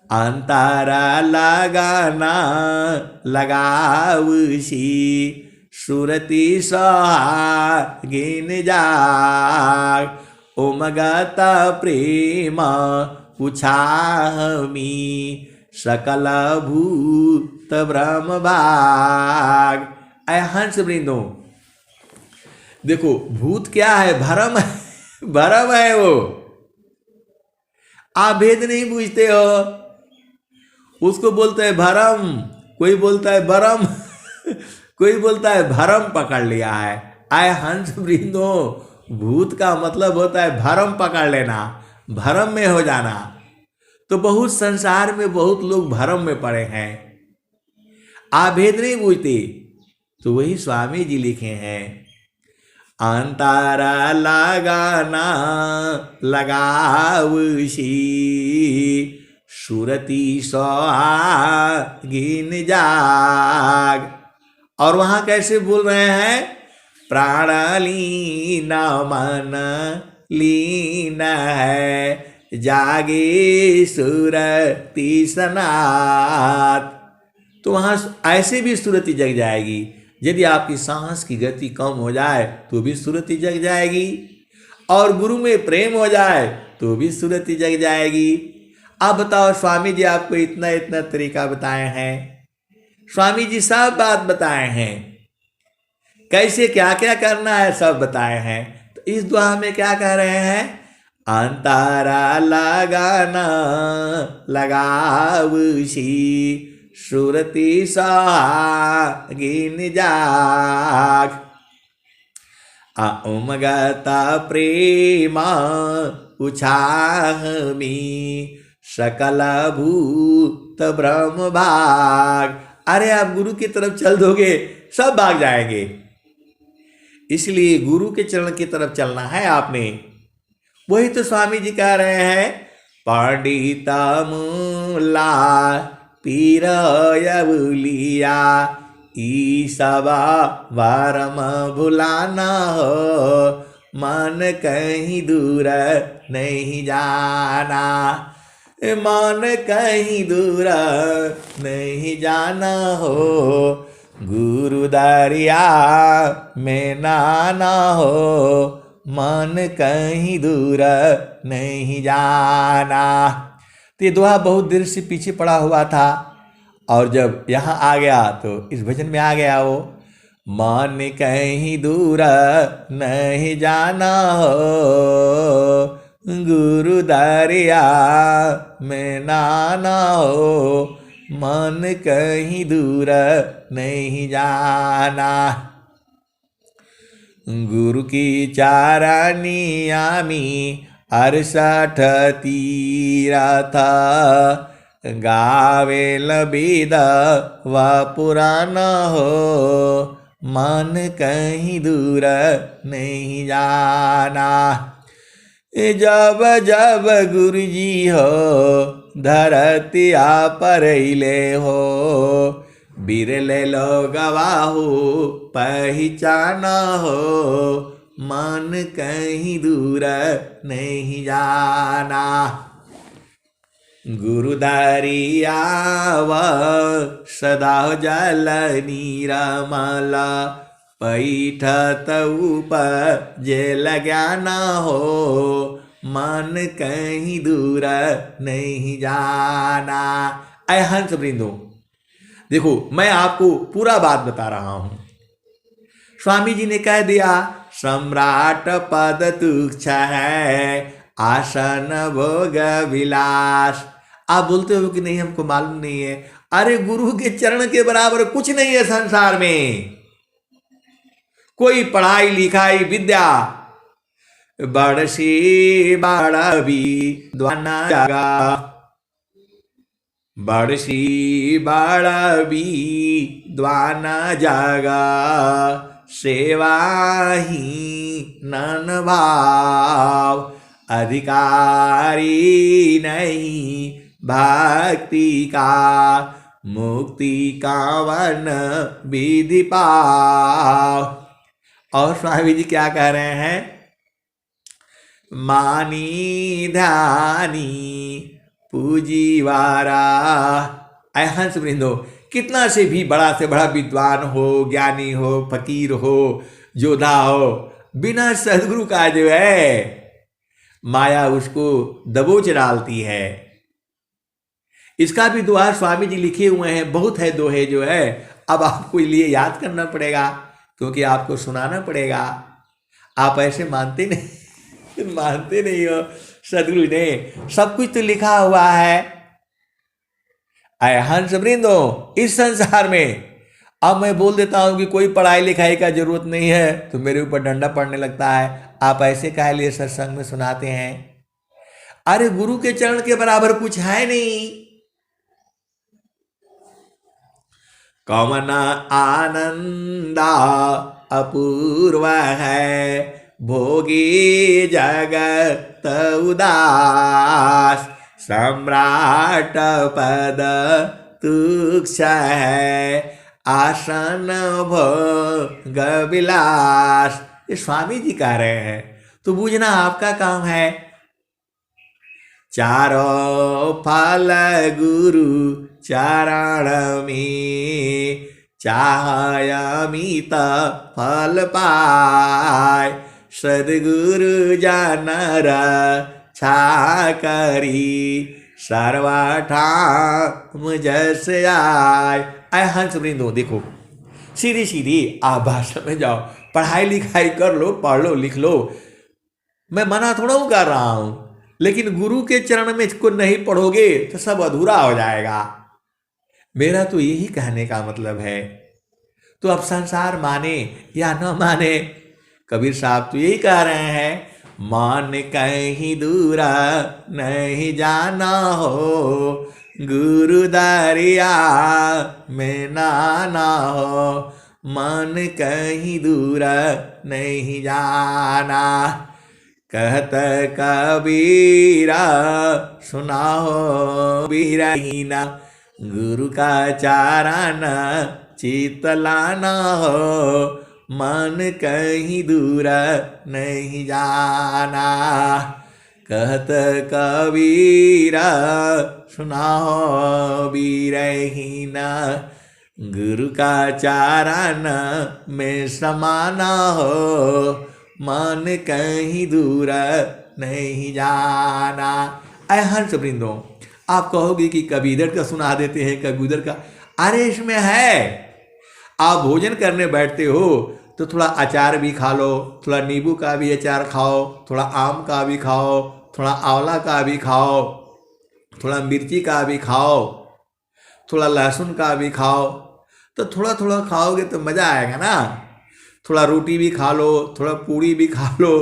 अंतारा लगाना लगाउसी, सुरति सोहागिन जाग, उमगत प्रेम पुछामी, सकल भूत ब्रह्म भाग। ऐ हंस वृंदो, देखो भूत क्या है? भरम है, भरम है वो। आप भेद नहीं पूछते हो, उसको बोलते है भरम, कोई बोलता है बरम कोई बोलता है भरम पकड़ लिया है। आय हंस वृंदो, भूत का मतलब होता है भरम पकड़ लेना, भरम में हो जाना। तो बहुत संसार में बहुत लोग भरम में पड़े हैं, आप भेद नहीं पूछते। तो वही स्वामी जी लिखे हैं, अंतारा लगाना लगाउसी, सुरति सोहागिन जाग। और वहां कैसे बोल रहे हैं? प्राण लीन मन लीन है, जागे सुरति सनात। तो वहां ऐसे भी सुरति जग जाएगी। यदि आपकी सांस की गति कम हो जाए तो भी सुरति जग जाएगी, और गुरु में प्रेम हो जाए तो भी सुरति जग जाएगी। अब बताओ, स्वामी जी आपको इतना इतना तरीका बताए हैं, स्वामी जी सब बात बताए हैं, कैसे क्या क्या करना है सब बताए हैं। तो इस दुआ में क्या कह रहे हैं? अंतारा लगाना लगाउसी, सुरति सोहागिन जाग, उमगता प्रेम पुछामी, सकल भूत ब्रह्म भाग। अरे आप गुरु की तरफ चल दोगे सब भाग जाएंगे, इसलिए गुरु के चरण की तरफ चलना है आपने। वही तो स्वामी जी कह रहे हैं, पंडिता मूला पीरयबुलिया, ईसबा वारम भुलाना हो, मन कहीं दूर नहीं जाना, मन कहीं दूर नहीं जाना हो, गुरु दरिया में नाना हो, मन कहीं दूर नहीं जाना। तो ये दोहा बहुत देर से पीछे पड़ा हुआ था और जब यहाँ आ गया तो इस भजन में आ गया वो, मन कहीं दूर नहीं जाना हो, गुरु दरिया में नाना हो, मन कहीं दूर नहीं जाना। गुरु की चारणी आमी 68 तीरथ, गावेल वेद व पुराण हो, मन कहीं दूर नहीं जाना। जब जब गुरु जी हो धरतिया परैले हो, बिरले लोगवाहु पहचाना हो, मन कहीं दूर नहीं जाना। गुरु दरिया व सदा जल नीरमल, पैठत उपजेल ज्ञान हो, मन कहीं दूर नहीं जाना। ऐ हंस वृंदो, देखो मैं आपको पूरा बात बता रहा हूं। स्वामी जी ने कह दिया सम्राट पद तुच्छ है, आसन भोग विलास। आप बोलते हो कि नहीं हमको मालूम नहीं है। अरे गुरु के चरण के बराबर कुछ नहीं है संसार में। कोई पढ़ाई लिखाई विद्या बड़सी बड़बी द्वाना जागा, बड़सी बड़बी द्वाना जागा, सेवा ही नन भाव, अधिकारी नहीं भक्ति का, मुक्ति कावन विधि पाव। और स्वामी जी क्या कह रहे हैं, मानी ध्यानी पूजीवारा। ऐ हंस वृंदो, कितना से भी बड़ा विद्वान हो, ज्ञानी हो, फकीर हो, योद्धा हो, बिना सदगुरु का जो है माया उसको दबोच डालती है। इसका भी दोहा स्वामी जी लिखे हुए हैं, बहुत है दोहे जो है। अब आपको लिए याद करना पड़ेगा क्योंकि आपको सुनाना पड़ेगा। आप ऐसे मानते नहीं मानते नहीं हो। सदगुरु ने सब कुछ तो लिखा हुआ है। आए हंस वृंदो, इस संसार में अब मैं बोल देता हूं कि कोई पढ़ाई लिखाई का जरूरत नहीं है तो मेरे ऊपर डंडा पड़ने लगता है। आप ऐसे काहे लिए सत्संग में सुनाते हैं। अरे गुरु के चरण के बराबर कुछ है नहीं। कौन आनंदा अपूर्व है, भोगी जगत उदास, सम्राट पद तुच्छ है, आसन भोग विलास। ये स्वामी जी कह रहे हैं तो बूझना आपका काम है। चारों फल गुरु चरण में, चाहय अमित फल पाय, सद्गुरु जानर छा करी, सर्वठाम जस आय। ऐ हंस वृंदो, देखो सीधी सीधी आप भाषा में जाओ, पढ़ाई लिखाई कर लो, पढ़ लो, लिख लो, मैं मना थोड़ा कर रहा हूं, लेकिन गुरु के चरण में इसको नहीं पढ़ोगे तो सब अधूरा हो जाएगा। मेरा तो यही कहने का मतलब है। तो अब संसार माने या न माने, कबीर साहब तो यही कह रहे हैं, मान कहीं दूर नहीं जाना हो, गुरु दरिया में नाना हो, मन कहीं दूर नहीं जाना। कहत कबीरा सुना हो बीरहीना, गुरु का चारण चित लाना हो, मन कहीं दूर नहीं जाना। कहत कबीरा सुनाओ बीरहीना, गुरु का चारण में समाना हो, मन कहीं दूर नहीं जाना। ऐ हंस वृंदों, आप कहोगे कि कभी इधर का सुना देते हैं कभी उधर का, अरे इसमें है। आप भोजन करने बैठते हो तो थोड़ा अचार भी खा लो, थोड़ा नींबू का भी अचार खाओ, थोड़ा आम का भी खाओ, थोड़ा आंवला का भी खाओ, थोड़ा मिर्ची का भी खाओ, थोड़ा लहसुन का भी खाओ। तो थोड़ा थोड़ा खाओगे तो मज़ा आएगा ना। थोड़ा रोटी भी खा लो, थोड़ा पूड़ी भी खा लो,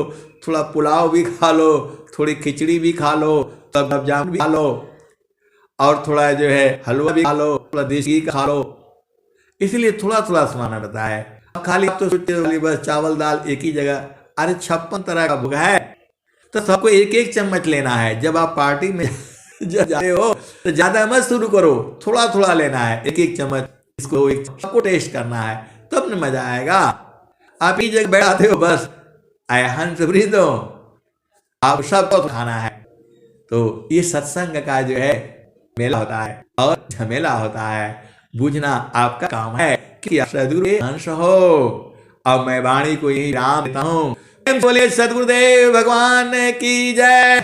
थोड़ा पुलाव भी खा लो, थोड़ी खिचड़ी भी खा लो, गुलाब जामुन भी खा लो, और थोड़ा जो है हलवा भी खा लो, थोड़ा देसी घी खा लो। इसलिए थोड़ा थोड़ा सामान रहता है। अब खाली आप तो सोचते हो बस चावल दाल एक ही जगह, अरे 56 तरह का भोग है, तो सबको एक एक चम्मच लेना है। जब आप पार्टी में जब जाते हो तो ज्यादा मत शुरू करो, थोड़ा थोड़ा लेना है, एक एक चम्मच, इसको एक सबको टेस्ट करना है, तब न मजा आएगा। आप ही जगह बैठाते हो बस हंस वृंदों, आप सबको खाना है। तो ये सत्संग का जो है मेला होता है और झमेला होता है, बुझना आपका काम है कि आप सदगुरु के अंश हो। अब मैं वाणी को यही राम देता हूँ। बोलिए सदगुरुदेव भगवान की जय।